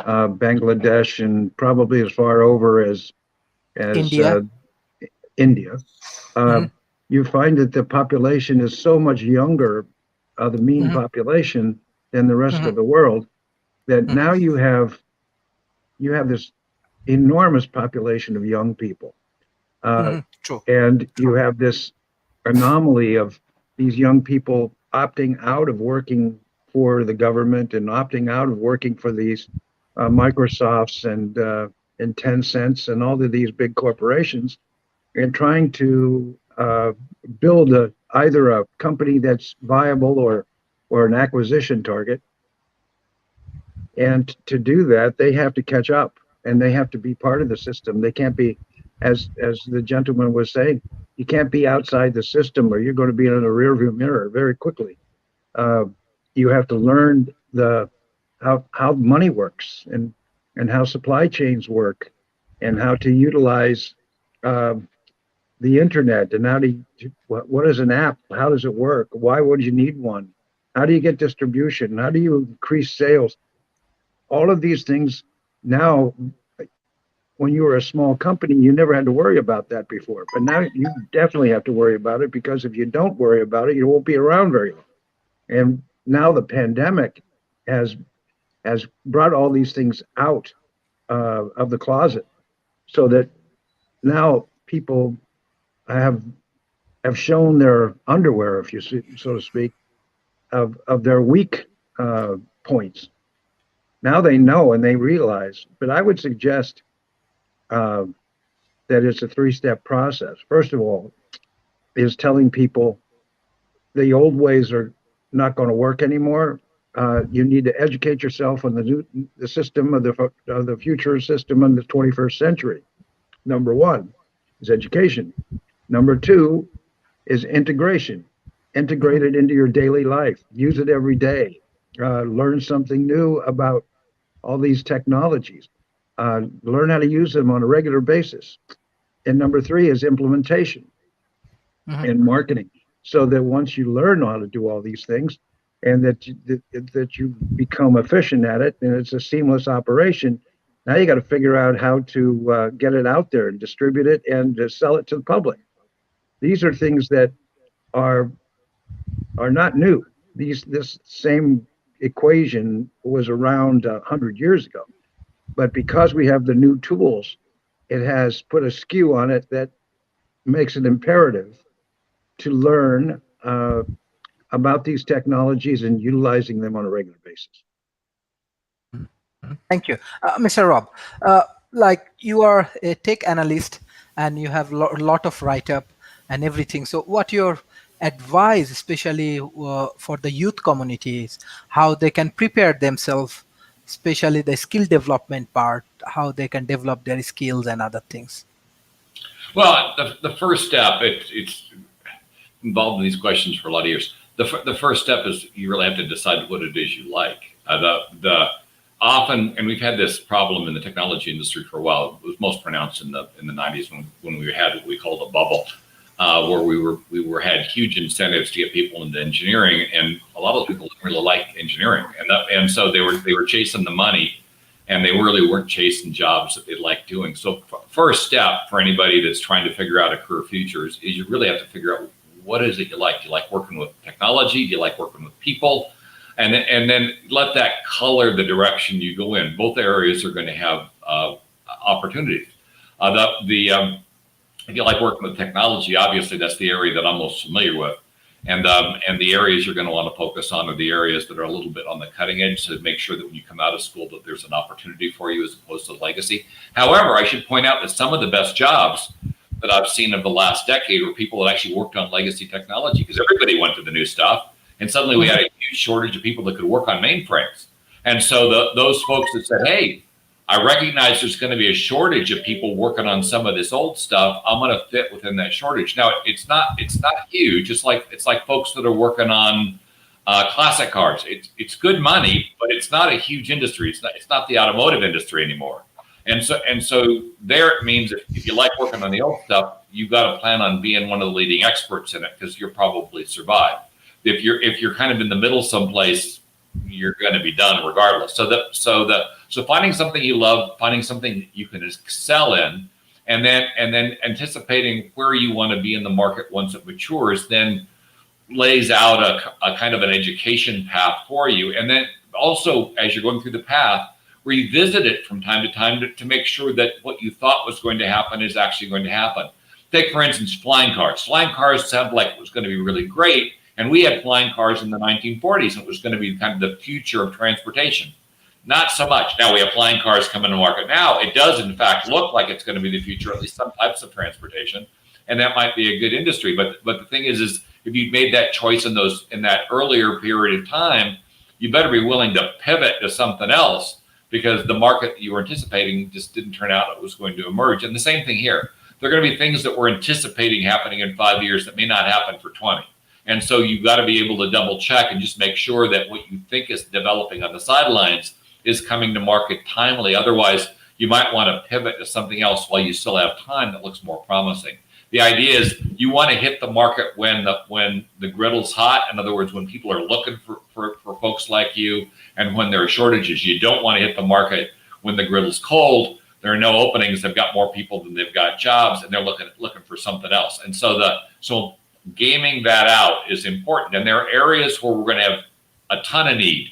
Bangladesh, and probably as far over as India. You find that the population is so much younger, the mean population, than the rest of the world, that now you have this enormous population of young people. True. And you have this anomaly of these young people opting out of working for the government and opting out of working for these Microsofts and Tencents and all of these big corporations, and trying to build either a company that's viable or an acquisition target. And to do that, they have to catch up, and they have to be part of the system. They can't be, as the gentleman was saying, you can't be outside the system, or you're going to be in a rearview mirror very quickly. You have to learn how money works and how supply chains work, and how to utilize the internet, and what is an app? How does it work? Why would you need one? How do you get distribution? How do you increase sales? All of these things now, when you were a small company, you never had to worry about that before. But now you definitely have to worry about it, because if you don't worry about it, you won't be around very long. And now the pandemic has brought all these things out of the closet, so that now people have shown their underwear, if you see, so to speak, of their weak points. Now they know and they realize. But I would suggest that it's a three-step process. First of all, is telling people the old ways are not going to work anymore. You need to educate yourself on the system of the future system in the 21st century. Number one is education. Number two is integration. Integrate it into your daily life. Use it every day. Learn something new about all these technologies. learn how to use them on a regular basis. And number three is implementation and marketing, so that once you learn how to do all these things and that you become efficient at it and it's a seamless operation, now you got to figure out how to get it out there and distribute it and sell it to the public. These are things that are not new. This same equation was around 100 years ago, but because we have the new tools, it has put a skew on it that makes it imperative to learn about these technologies and utilizing them on a regular basis. Thank you. Mr. Rob, like you are a tech analyst and you have a lot of write-up and everything. So what your advice, especially for the youth communities, how they can prepare themselves, especially the skill development part, how they can develop their skills and other things? Well, the first step, it's involved in these questions for a lot of years. The first step is you really have to decide what it is you like. Often, and we've had this problem in the technology industry for a while. It was most pronounced in the 90s when we had what we called a bubble, where we had huge incentives to get people into engineering, and a lot of people didn't really like engineering, and so they were chasing the money, and they really weren't chasing jobs that they liked doing. So first step for anybody that's trying to figure out a career future is you really have to figure out what is it you like. Do you like working with technology? Do you like working with people? And then let that color the direction you go in. Both areas are going to have opportunities. If you like working with technology, obviously that's the area that I'm most familiar with. And the areas you're going to want to focus on are the areas that are a little bit on the cutting edge, to make sure that when you come out of school that there's an opportunity for you as opposed to legacy. However, I should point out that some of the best jobs that I've seen of the last decade were people that actually worked on legacy technology, because everybody went to the new stuff. And suddenly we had a huge shortage of people that could work on mainframes. And so those folks that said, hey, I recognize there's going to be a shortage of people working on some of this old stuff. I'm going to fit within that shortage. Now, it's not huge. It's like folks that are working on classic cars. It's good money, but it's not a huge industry. It's not the automotive industry anymore. And so there it means if you like working on the old stuff, you've got to plan on being one of the leading experts in it, because you'll probably survive. If you're kind of in the middle someplace, you're going to be done regardless. So finding something you love, finding something you can excel in, and then anticipating where you want to be in the market once it matures, then lays out a kind of an education path for you. And then also, as you're going through the path, revisit it from time to time to make sure that what you thought was going to happen is actually going to happen. Take, for instance, flying cars. Flying cars sounded like it was going to be really great. And we had flying cars in the 1940s, and it was going to be kind of the future of transportation. Not so much. Now we have flying cars coming to market now. It does, in fact, look like it's going to be the future, at least some types of transportation. And that might be a good industry. But the thing is if you made that choice in that earlier period of time, you better be willing to pivot to something else, because the market you were anticipating just didn't turn out it was going to emerge. And the same thing here. There are going to be things that we're anticipating happening in 5 years that may not happen for 20. And so you've got to be able to double check and just make sure that what you think is developing on the sidelines is coming to market timely. Otherwise, you might want to pivot to something else while you still have time that looks more promising. The idea is you want to hit the market when the griddle's hot. In other words, when people are looking for folks like you, and when there are shortages. You don't want to hit the market when the griddle's cold. There are no openings. They've got more people than they've got jobs, and they're looking for something else. And so gaming that out is important. And there are areas where we're going to have a ton of need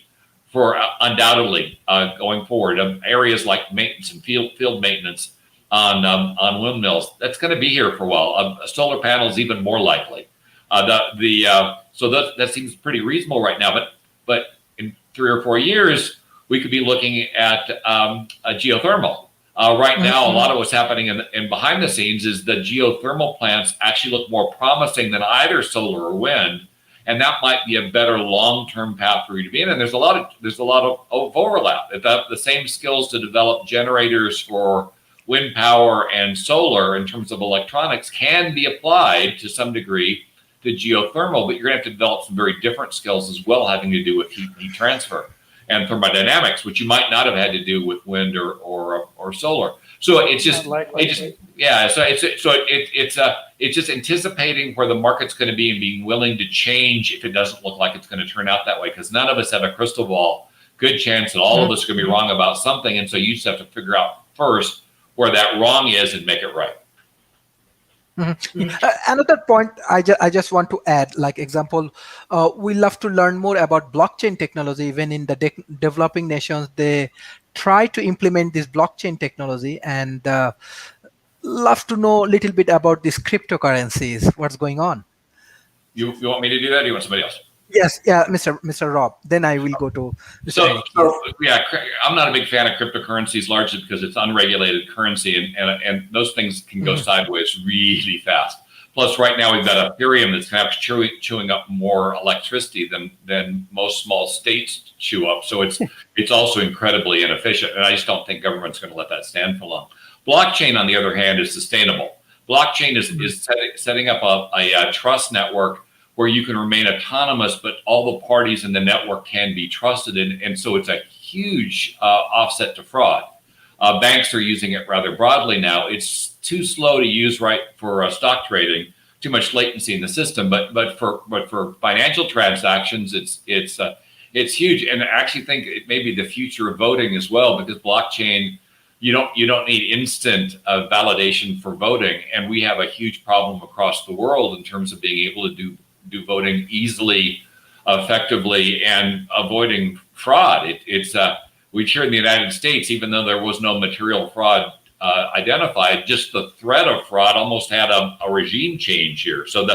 for undoubtedly going forward. Areas like maintenance and field maintenance on windmills. That's going to be here for a while. Solar panels even more likely. So that seems pretty reasonable right now. But in 3 or 4 years, we could be looking at geothermal. Right now, a lot of what's happening in behind the scenes is the geothermal plants actually look more promising than either solar or wind, and that might be a better long-term path for you to be in. And there's a lot of overlap. The same skills to develop generators for wind power and solar in terms of electronics can be applied to some degree to geothermal, but you're going to have to develop some very different skills as well, having to do with heat transfer. and thermodynamics, which you might not have had to do with wind or solar. So it's just, yeah. So it's just anticipating where the market's going to be and being willing to change if it doesn't look like it's going to turn out that way. Because none of us have a crystal ball. Good chance that all of us are going to be wrong about something, and so you just have to figure out first where that wrong is and make it right. Another point I just want to add, like example, we love to learn more about blockchain technology. Even in the developing nations, they try to implement this blockchain technology, and love to know a little bit about these cryptocurrencies. What's going on? You want me to do that? Or do you want somebody else? Yes, yeah, Mr. Rob. Then I will go to Mr. So yeah, I'm not a big fan of cryptocurrencies, largely because it's unregulated currency, and those things can go sideways really fast. Plus, right now we've got Ethereum that's kind of chewing up more electricity than most small states chew up. So it's also incredibly inefficient, and I just don't think government's going to let that stand for long. Blockchain, on the other hand, is sustainable. Blockchain is setting up a trust network where you can remain autonomous, but all the parties in the network can be trusted. And so it's a huge offset to fraud. Banks are using it rather broadly now. It's too slow to use for stock trading, too much latency in the system. But for financial transactions, it's huge. And I actually think it may be the future of voting as well, because blockchain, you don't need instant validation for voting. And we have a huge problem across the world in terms of being able to do voting easily, effectively, and avoiding fraud. We here in the United States, even though there was no material fraud identified, just the threat of fraud almost had a regime change here. So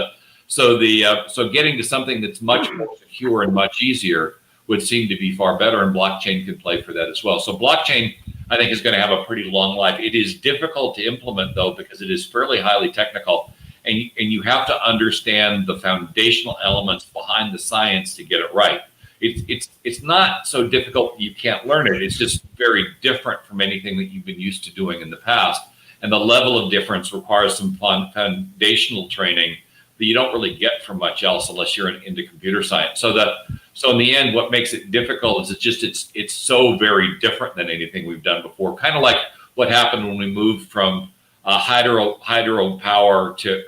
getting to something that's much more secure and much easier would seem to be far better, and blockchain can play for that as well. So blockchain, I think, is going to have a pretty long life. It is difficult to implement, though, because it is fairly highly technical. And you have to understand the foundational elements behind the science to get it right. It's not so difficult you can't learn it. It's just very different from anything that you've been used to doing in the past. And the level of difference requires some foundational training that you don't really get from much else unless you're into computer science. So in the end, what makes it difficult is it's so very different than anything we've done before. Kind of like what happened when we moved from hydro power to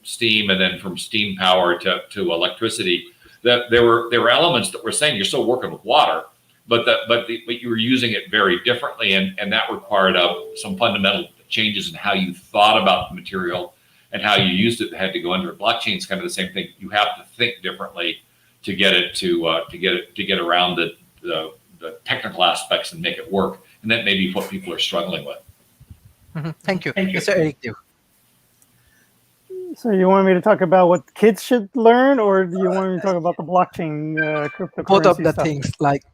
steam, and then from steam power to electricity. That there were elements that were saying you're still working with water, but you were using it very differently, and that required some fundamental changes in how you thought about the material and how you used it that had to go under it. Blockchain is kind of the same thing. You have to think differently to get it to get around the technical aspects and make it work, and that may be what people are struggling with. Thank you. Mr. Eric. So you want me to talk about what kids should learn, or do you want me to talk about the blockchain cryptocurrency Both of the stuff? things, like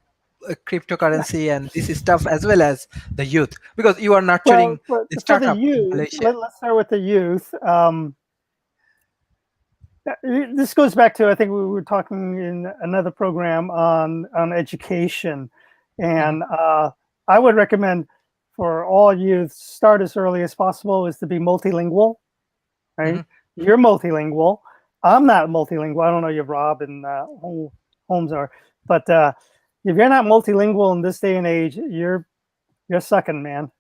cryptocurrency and this stuff, as well as the youth, because you are nurturing the startup in Malaysia. Let's start with the youth. This goes back to, I think we were talking in another program on education, and I would recommend for all youth, start as early as possible, is to be multilingual, right? You're multilingual. I'm not multilingual. I don't know if Rob and Holmes are, but if you're not multilingual in this day and age, you're sucking, man.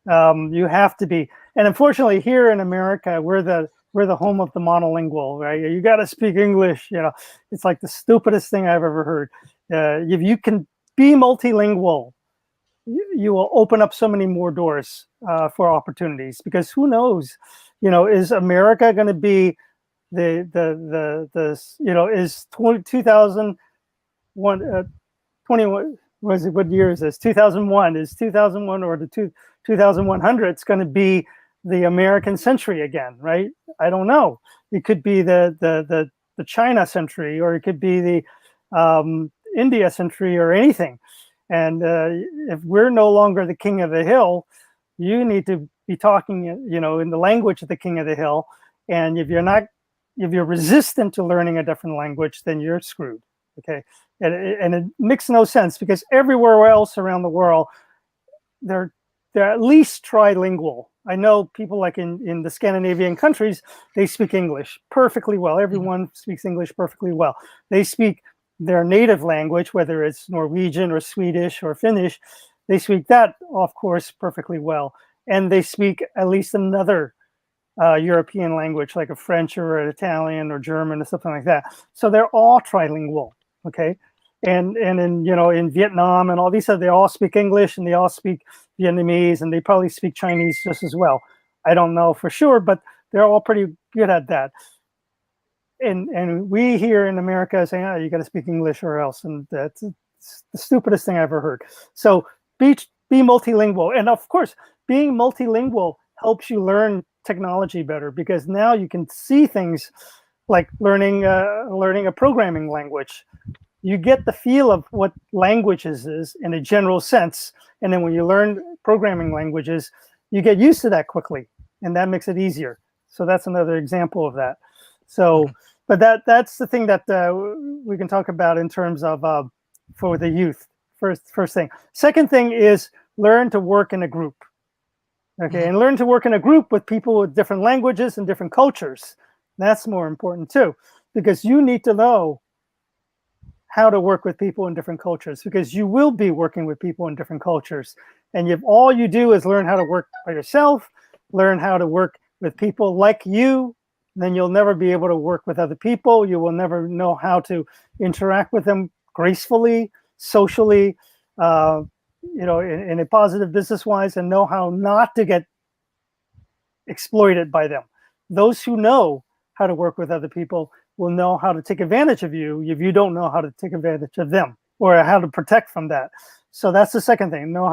You have to be. And unfortunately, here in America, we're the home of the monolingual, right? You got to speak English. It's like the stupidest thing I've ever heard. If you can be multilingual, you will open up so many more doors for opportunities, because who knows, is America going to be is 2001, 21, what year is this? 2001 is 2001, or the 2100 it's going to be the American century again, right? I don't know. It could be the China century, or it could be the India century, or anything. And if we're no longer the king of the hill, you need to be talking, in the language of the king of the hill. And if you're resistant to learning a different language, then you're screwed. Okay, and it makes no sense, because everywhere else around the world, they're at least trilingual. I know people like in the Scandinavian countries, they speak English perfectly well. Everyone speaks English perfectly well. They speak their native language, whether it's Norwegian or Swedish or Finnish, they speak that, of course, perfectly well. And they speak at least another European language, like a French or an Italian or German or something like that. So they're all trilingual, okay? And in, in Vietnam and all these, they all speak English and they all speak Vietnamese, and they probably speak Chinese just as well. I don't know for sure, but they're all pretty good at that. And we here in America say, you got to speak English or else, and that's the stupidest thing I ever heard. So be multilingual, and of course, being multilingual helps you learn technology better, because now you can see things like learning a programming language. You get the feel of what languages is in a general sense, and then when you learn programming languages, you get used to that quickly, and that makes it easier. So that's another example of that. So, but that's the thing that we can talk about in terms of for the youth. First thing. Second thing is learn to work in a group. Okay, and learn to work in a group with people with different languages and different cultures. That's more important too, because you need to know how to work with people in different cultures, because you will be working with people in different cultures. And if all you do is learn how to work by yourself, learn how to work with people like you, then you'll never be able to work with other people. You will never know how to interact with them gracefully, socially, in a positive business-wise, and know how not to get exploited by them. Those who know how to work with other people will know how to take advantage of you if you don't know how to take advantage of them, or how to protect from that. So that's the second thing. Know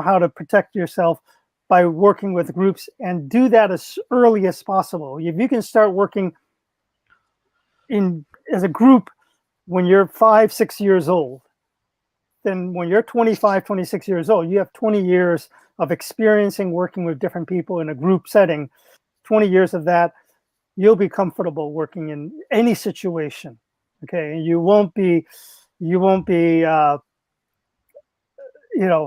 how to protect yourself by working with groups, and do that as early as possible. If you can start working as a group when you're 5, 6 years old, then when you're 25, 26 years old, you have 20 years of experiencing working with different people in a group setting. 20 years of that, you'll be comfortable working in any situation. Okay, and you won't be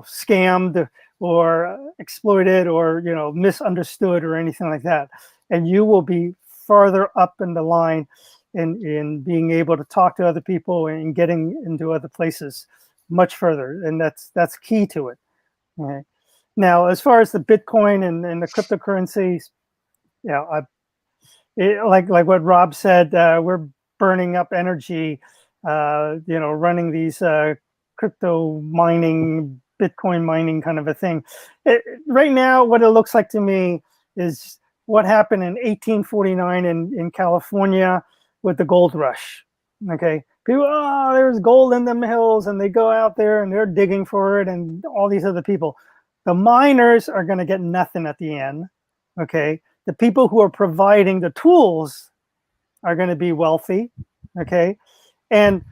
scammed or exploited or misunderstood or anything like that. And you will be farther up in the line in being able to talk to other people and getting into other places much further. And that's key to it. Okay. Now, as far as the Bitcoin and the cryptocurrencies, like what Rob said, we're burning up energy, running these crypto mining, Bitcoin mining kind of a thing. Right now, what it looks like to me is what happened in 1849 in California with the gold rush. Okay, people, there's gold in the hills, and they go out there and they're digging for it, and all these other people. The miners are going to get nothing at the end. Okay, the people who are providing the tools are going to be wealthy. Okay, and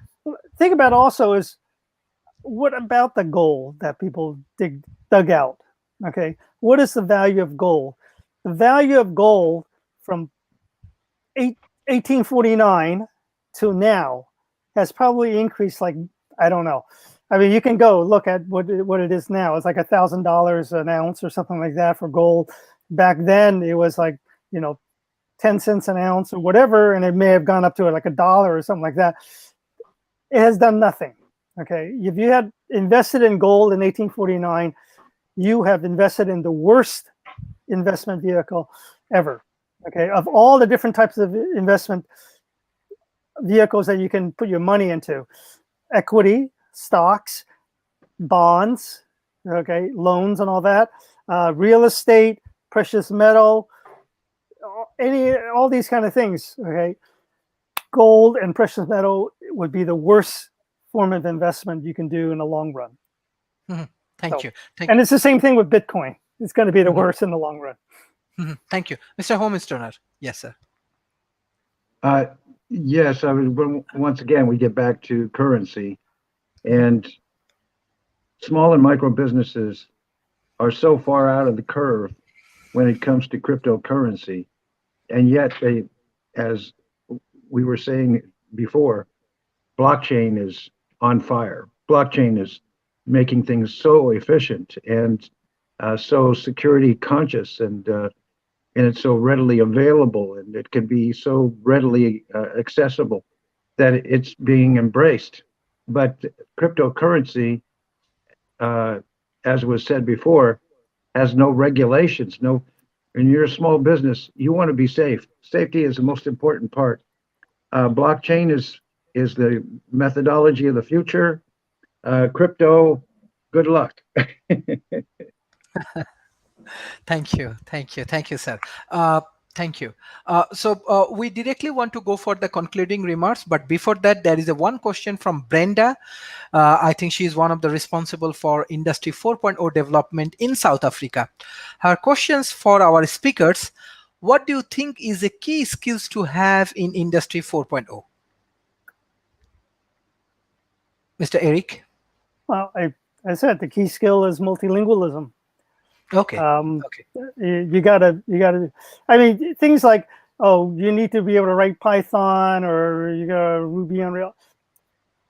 think about also is, what about the gold that people dug out? Okay, what is the value of gold? The value of gold from 1849 to now has probably increased, like, I don't know. I mean, you can go look at what it is now. It's like $1,000 an ounce or something like that for gold. Back then, it was like 10 cents an ounce or whatever, and it may have gone up to like $1 or something like that. It has done nothing. Okay, if you had invested in gold in 1849, you have invested in the worst investment vehicle ever. Okay, of all the different types of investment vehicles that you can put your money into: equity, stocks, bonds, okay, loans and all that, real estate, precious metal, all these kind of things. Okay, gold and precious metal would be the worst form of investment you can do in the long run. Thank you. And it's the same thing with Bitcoin. It's going to be the worst in the long run. Thank you. Mr. Homenstoner. Yes, sir. Yes, once again, we get back to currency, and small and micro businesses are so far out of the curve when it comes to cryptocurrency. And yet they, as we were saying before, blockchain is on fire. Blockchain is making things so efficient and so security conscious, and it's so readily available, and it can be so readily accessible that it's being embraced. But cryptocurrency, as was said before, has no regulations. No, when you're a small business, you want to be safe. Safety is the most important part. Blockchain is the methodology of the future. Crypto, good luck. Thank you, thank you, thank you, sir. Thank you. So we directly want to go for the concluding remarks, but before that, there is a one question from Brenda. I think she is one of the responsible for Industry 4.0 development in South Africa. Her questions for our speakers: what do you think is the key skills to have in Industry 4.0? Mr. Eric? Well, I said the key skill is multilingualism. Okay. Okay. You gotta. I mean, things like, oh, you need to be able to write Python, or you got Ruby on Rails.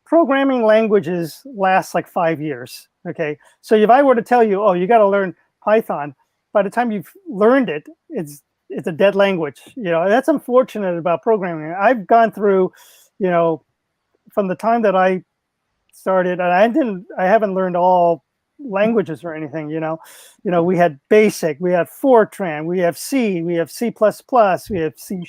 Programming languages last like 5 years. Okay, so if I were to tell you, oh, you got to learn Python, by the time you've learned it, it's a dead language. That's unfortunate about programming. I've gone through, from the time that I started, and I haven't learned all languages or anything. We had BASIC, we had Fortran, we have C, we have C++, we have C#,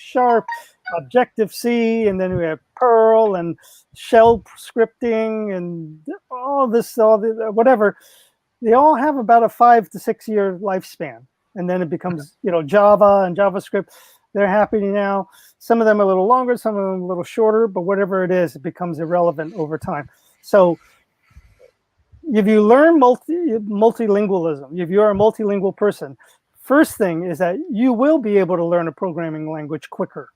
Objective-C, and then we have Perl and shell scripting and all the whatever. They all have about a 5 to 6 year lifespan, and then it becomes Java and JavaScript. They're happening now. Some of them are a little longer, some of them a little shorter, but whatever it is, it becomes irrelevant over time. So if you learn multilingualism, if you're a multilingual person, first thing is that you will be able to learn a programming language quicker.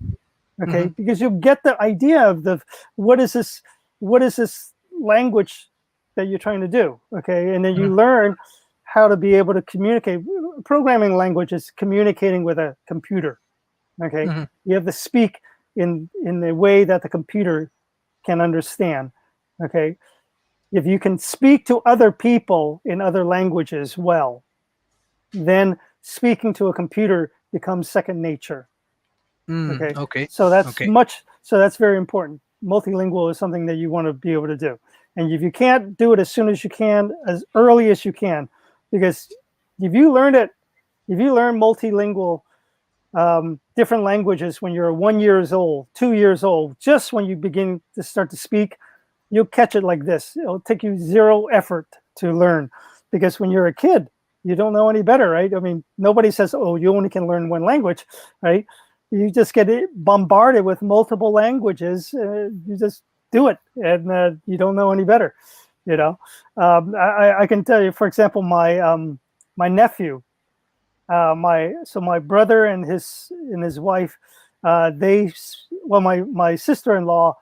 Okay, because you get the idea of what is this language that you're trying to do. Okay, and then you learn how to be able to communicate. Programming language is communicating with a computer. Okay, you have to speak in the way that the computer can understand. Okay, if you can speak to other people in other languages well, then speaking to a computer becomes second nature. Okay. So that's very important. Multilingual is something that you want to be able to do. And if you can't do it as soon as you can, as early as you can, because if you learn multilingual different languages when you're 1 year old, 2 years old, just when you begin to start to speak, you'll catch it like this. It'll take you zero effort to learn, because when you're a kid, you don't know any better, right? I mean, nobody says, oh, you only can learn one language, right? You just get bombarded with multiple languages. You just do it, and you don't know any better. I can tell you, for example, my nephew, my brother and his wife, my sister-in-law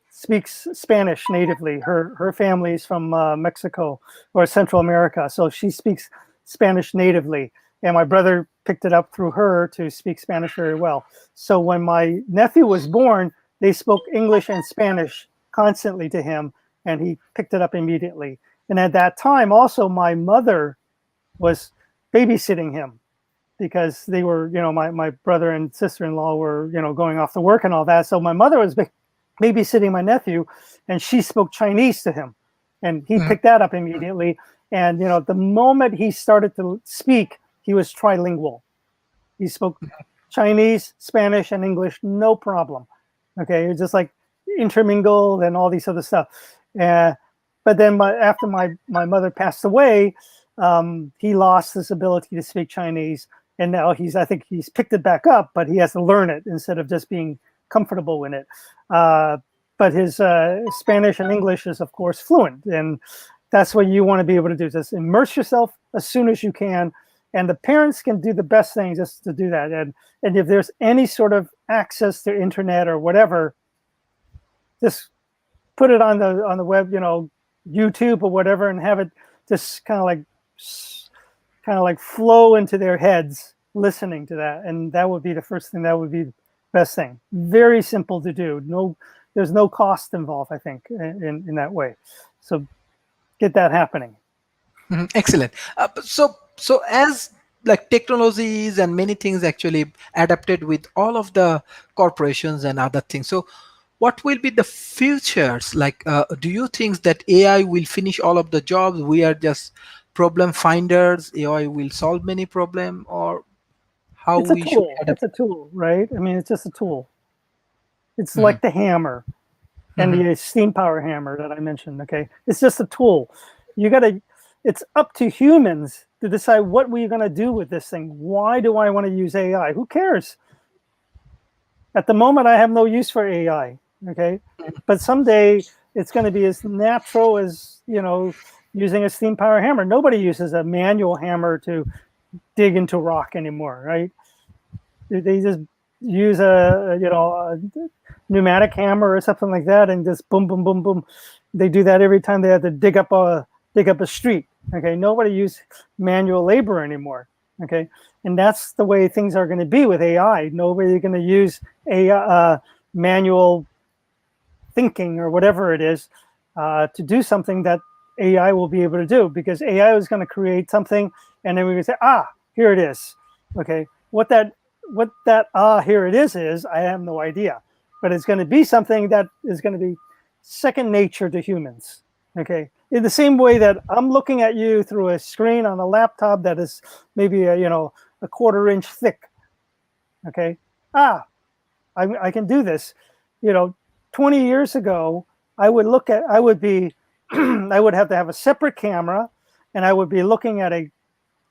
speaks Spanish natively. Her family is from Mexico or Central America, so she speaks Spanish natively. And my brother picked it up through her to speak Spanish very well. So when my nephew was born, they spoke English and Spanish constantly to him, and he picked it up immediately. And at that time, also, my mother was babysitting him, because they were, my brother and sister-in-law were, going off to work and all that. So my mother was babysitting my nephew, and she spoke Chinese to him, and he picked that up immediately. And, the moment he started to speak, he was trilingual. He spoke Chinese, Spanish, and English, no problem. Okay, it was just like intermingled and all these other stuff. But then after my mother passed away, he lost his ability to speak Chinese, and now I think he's picked it back up, but he has to learn it instead of just being comfortable in it. But his Spanish and English is, of course, fluent, and that's what you want to be able to do. Just immerse yourself as soon as you can. And the parents can do the best thing just to do that. And if there's any sort of access to internet or whatever, just put it on the web, YouTube or whatever, and have it just kind of like flow into their heads listening to that. And that would be the first thing. That would be the best thing. Very simple to do. There's no cost involved, I think, in that way. So get that happening. Excellent. So as like technologies and many things actually adapted with all of the corporations and other things. So what will be the futures? Like, do you think that AI will finish all of the jobs? We are just problem finders. AI will solve many problem, or how It's a we should tool. adapt? It's a tool, right? I mean, it's just a tool. It's Mhm, like the hammer and mhm, the steam power hammer that I mentioned. Okay, it's just a tool. You got to. It's up to humans to decide what we're going to do with this thing. Why do I want to use AI? Who cares? At the moment, I have no use for AI. Okay, but someday it's going to be as natural as using a steam power hammer. Nobody uses a manual hammer to dig into rock anymore, right? They just use a pneumatic hammer or something like that, and just boom, boom, boom, boom. They do that every time they have to dig up a street. Okay, nobody uses manual labor anymore. Okay, and that's the way things are going to be with AI. Nobody's going to use a manual thinking or whatever it is to do something that AI will be able to do, because AI is going to create something, and then we can say, here it is. Okay, what that here it is I have no idea, but it's going to be something that is going to be second nature to humans. Okay, in the same way that I'm looking at you through a screen on a laptop that is maybe a quarter-inch thick. Okay, I can do this. 20 years ago, I would be, I would have to have a separate camera, and I would be looking at a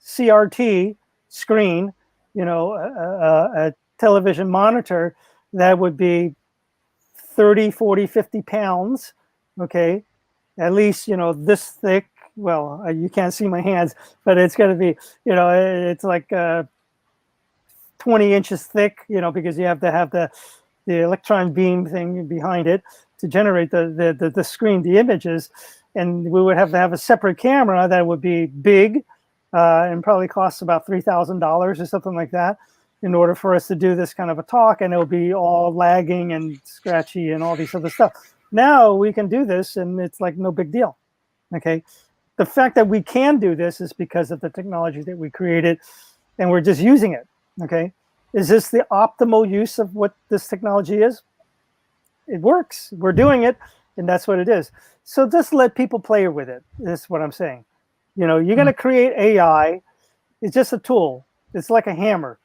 CRT screen, a television monitor that would be 30, 40, 50 pounds. Okay. At least, this thick. Well, you can't see my hands, but it's going to be, it's like 20 inches thick, because you have to have the electron beam thing behind it to generate the screen, the images. And we would have to have a separate camera that would be big and probably costs about $3,000 or something like that in order for us to do this kind of a talk. And it'll be all lagging and scratchy and all these other stuff. Now we can do this, and it's like no big deal. Okay. The fact that we can do this is because of the technology that we created, and we're just using it. Okay. Is this the optimal use of what this technology is? It works. We're doing it, and that's what it is. So just let people play with it. Is what I'm saying. You're going to create AI. It's just a tool. It's like a hammer.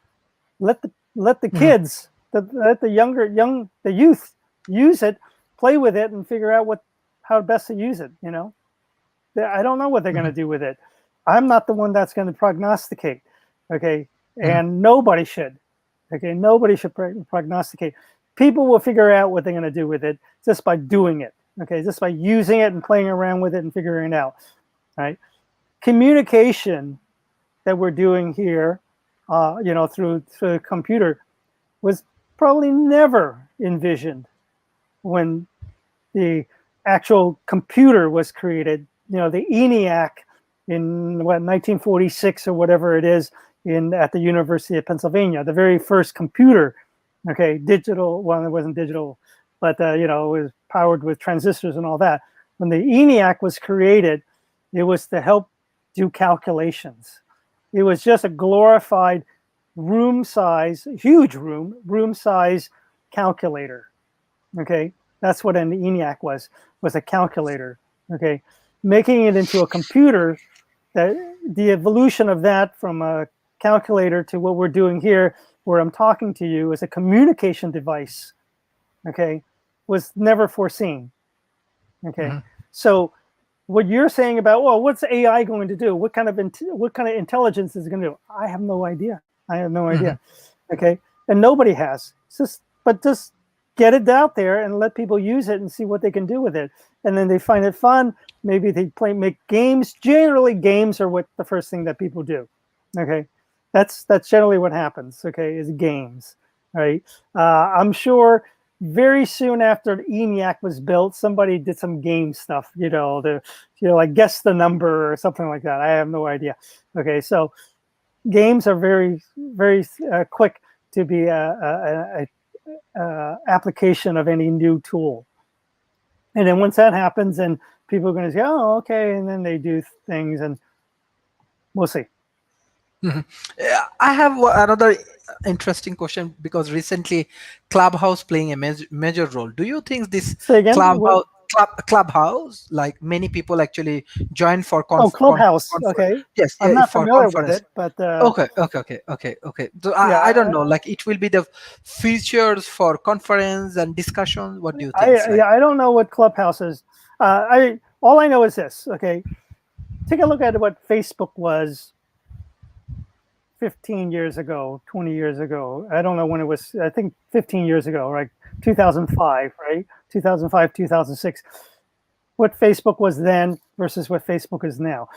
Let the mhm, kids, let the the youth use it, play with it, and figure out how best to use it. I don't know what they're going to mhm, do with it. I'm not the one that's going to prognosticate. Okay, mhm, and nobody should. Okay, nobody should prognosticate. People will figure out what they're going to do with it just by doing it. Okay, just by using it and playing around with it and figuring it out. Right? Communication that we're doing here, through the computer, was probably never envisioned when the actual computer was created. The ENIAC in 1946 or whatever it is at the University of Pennsylvania, the very first computer. Okay, digital. Well, it wasn't digital, but it was powered with transistors and all that. When the ENIAC was created, it was to help do calculations. It was just a glorified room size, huge room size calculator. Okay, that's what an ENIAC was a calculator. Okay, making it into a computer, that the evolution of that from a calculator to what we're doing here, where I'm talking to you as a communication device, okay, was never foreseen. Okay, mhm, so what you're saying about, well, what's AI going to do? What kind of intelligence is it going to do? I have no idea. I have no mhm. idea. Okay, and nobody has. Just get it out there and let people use it and see what they can do with it. And then they find it fun. Maybe they make games. Generally, games are what the first thing that people do. Okay, that's generally what happens. Okay, is games. Right. I'm sure very soon after ENIAC was built, somebody did some game stuff. Like guess the number or something like that. I have no idea. Okay, so games are very, very quick to be a application of any new tool. And then once that happens, and people are going to say, "Oh, okay," and then they do things, and we'll see. Yeah, I have another interesting question because recently Clubhouse playing a major role. Do you think this Say again, what? Clubhouse, like many people actually join for Oh, Clubhouse. Okay, yes, I'm yeah, not for familiar with conference. it, but Okay. So yeah, I don't know, like it will be the features for conference and discussion. What do you think? Like, I don't know what Clubhouse is. I all I know is this. Okay, take a look at what Facebook was 15 years ago, 20 years ago. I don't know when it was. I think 15 years ago, right? 2005, right? 2005, 2006. What Facebook was then versus what Facebook is now.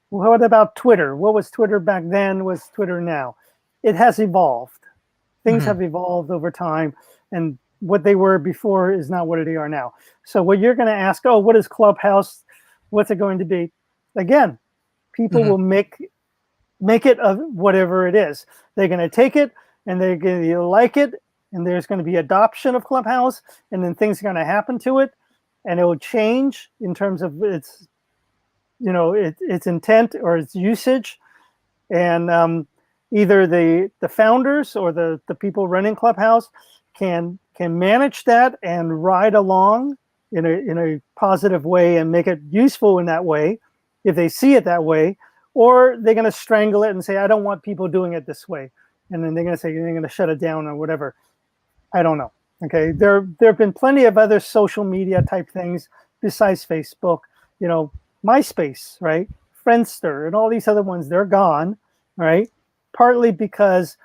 What about Twitter? What was Twitter back then? Was Twitter now? It has evolved. Things mhm, have evolved over time, and what they were before is not what they are now. So what you're going to ask, oh, what is Clubhouse? What's it going to be? Again, people mhm, will make it of whatever it is. They're going to take it and they're going to like it, and there's going to be adoption of Clubhouse, and then things are going to happen to it, and it will change in terms of its, its intent or its usage, and either the founders or the people running Clubhouse can manage that and ride along in a positive way and make it useful in that way if they see it that way, or they're going to strangle it and say, I don't want people doing it this way, and then they're going to say they're going to shut it down or whatever. I don't know. Okay, there have been plenty of other social media type things besides Facebook. MySpace, right? Friendster, and all these other ones. They're gone, right? Partly because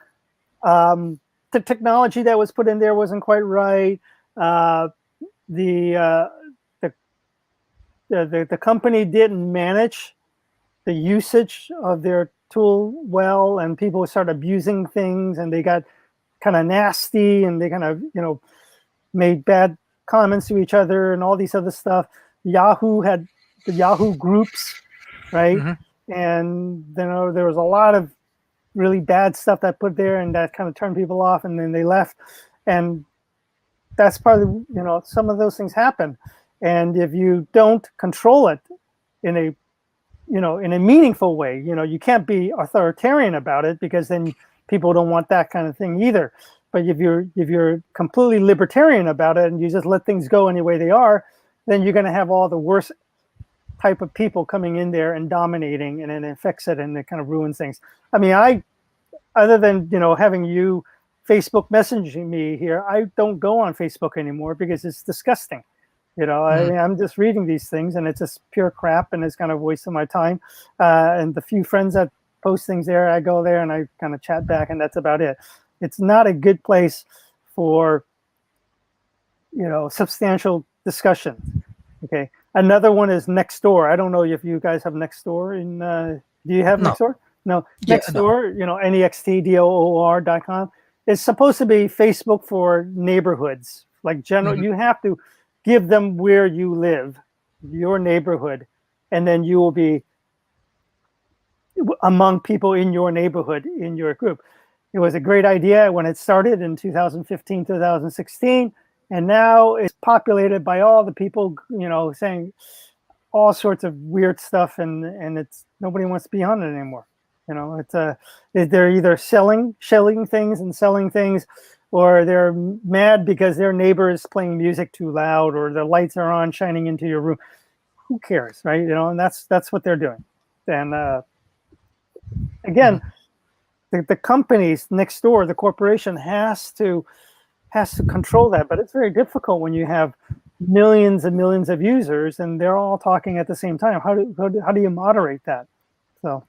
the technology that was put in there wasn't quite right. Uh, the, uh, the the company didn't manage the usage of their tool well, and people started abusing things, and they got kind of nasty, and they kind of made bad comments to each other and all these other stuff. Yahoo had the Yahoo groups, right? mhm, And there was a lot of really bad stuff that put there, and that kind of turned people off, and then they left. And that's probably, some of those things happen. And if you don't control it in a in a meaningful way, you can't be authoritarian about it, because then people don't want that kind of thing either. But if you're completely libertarian about it and you just let things go any way they are, then you're going to have all the worst type of people coming in there and dominating, and it affects it, and it kind of ruins things. I mean, other than having you Facebook messaging me here, I don't go on Facebook anymore because it's disgusting. I mhm. mean, I'm just reading these things, and it's just pure crap, and it's kind of a waste of my time. And the few friends that post things there, I go there and I kind of chat back, and that's about it. It's not a good place for substantial discussion. Okay. Another one is Nextdoor. I don't know if you guys have Nextdoor. Do you have No, Nextdoor? No. yeah, no. Nextdoor, nextdoor.com. It's supposed to be Facebook for neighborhoods. Like general, Mhm, you have to give them where you live, your neighborhood, and then you will be among people in your neighborhood, in your group. It was a great idea when it started in 2015, 2016, and now it's populated by all the people, saying all sorts of weird stuff, and it's nobody wants to be on it anymore. They're either shelling things and selling things, or they're mad because their neighbor is playing music too loud, or the lights are on shining into your room. Who cares, right? And that's what they're doing. And again, mhm. the companies next door, the corporation has to control that, but it's very difficult when you have millions and millions of users and they're all talking at the same time. How do you moderate that? So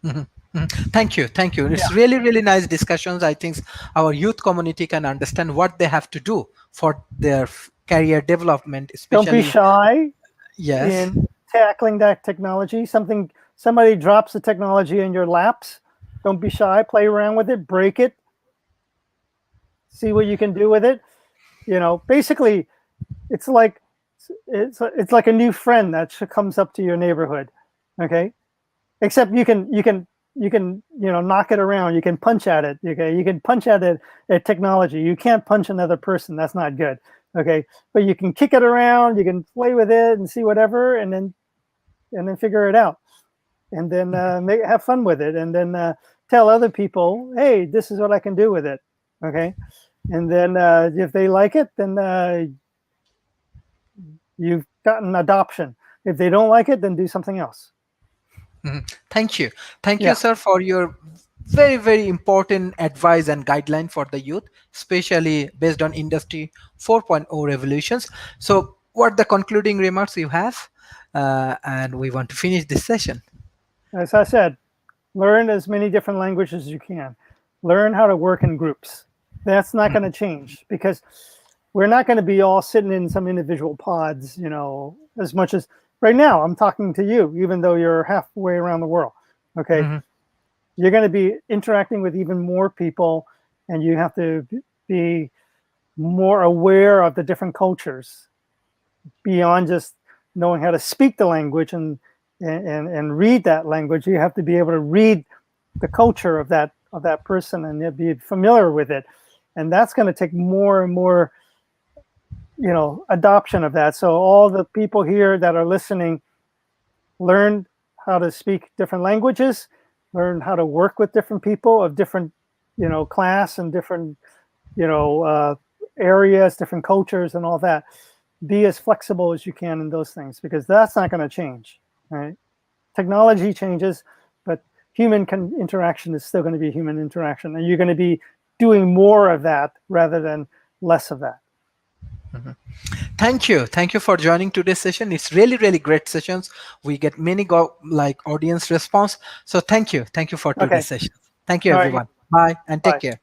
Mhm, mhm. Thank you. yeah, It's really, really nice discussions. I think our youth community can understand what they have to do for their career development, don't be especially. shy Yes. in tackling that technology. Somebody drops the technology in your laps. Don't be shy. Play around with it. Break it. See what you can do with it. Basically, it's like it's like a new friend that comes up to your neighborhood. Okay, except you can knock it around. You can punch at it. Okay, you can punch at it at technology. You can't punch another person. That's not good. Okay, but you can kick it around. You can play with it and see whatever, and then figure it out, and then have fun with it, and then tell other people, hey, this is what I can do with it. Okay. And then if they like it, then you've gotten adoption. If they don't like it, then do something else. Thank you. Thank Yeah. you, sir, for your very, very important advice and guideline for the youth, especially based on Industry 4.0 revolutions. So what the concluding remarks you have? And we want to finish this session. As I said, learn as many different languages as you can. Learn how to work in groups. That's not going to change, because we're not going to be all sitting in some individual pods, you know, as much as right now I'm talking to you, even though you're halfway around the world. Okay. You're going to be interacting with even more people, and you have to be more aware of the different cultures beyond just knowing how to speak the language and read that language. You have to be able to read the culture of that person and be familiar with it. And that's going to take more and more, you know, adoption of that. So all the people here that are listening, learn how to speak different languages, learn how to work with different people of different, you know, class and different, you know, areas, different cultures and all that. Be as flexible as you can in those things, because that's not going to change, right? Technology changes, but human interaction is still going to be human interaction, and you're going to be doing more of that rather than less of that. Thank you for joining today's session. It's really, really great sessions. We get many audience response. So thank you for today's session. Thank you, everyone. Bye and take care.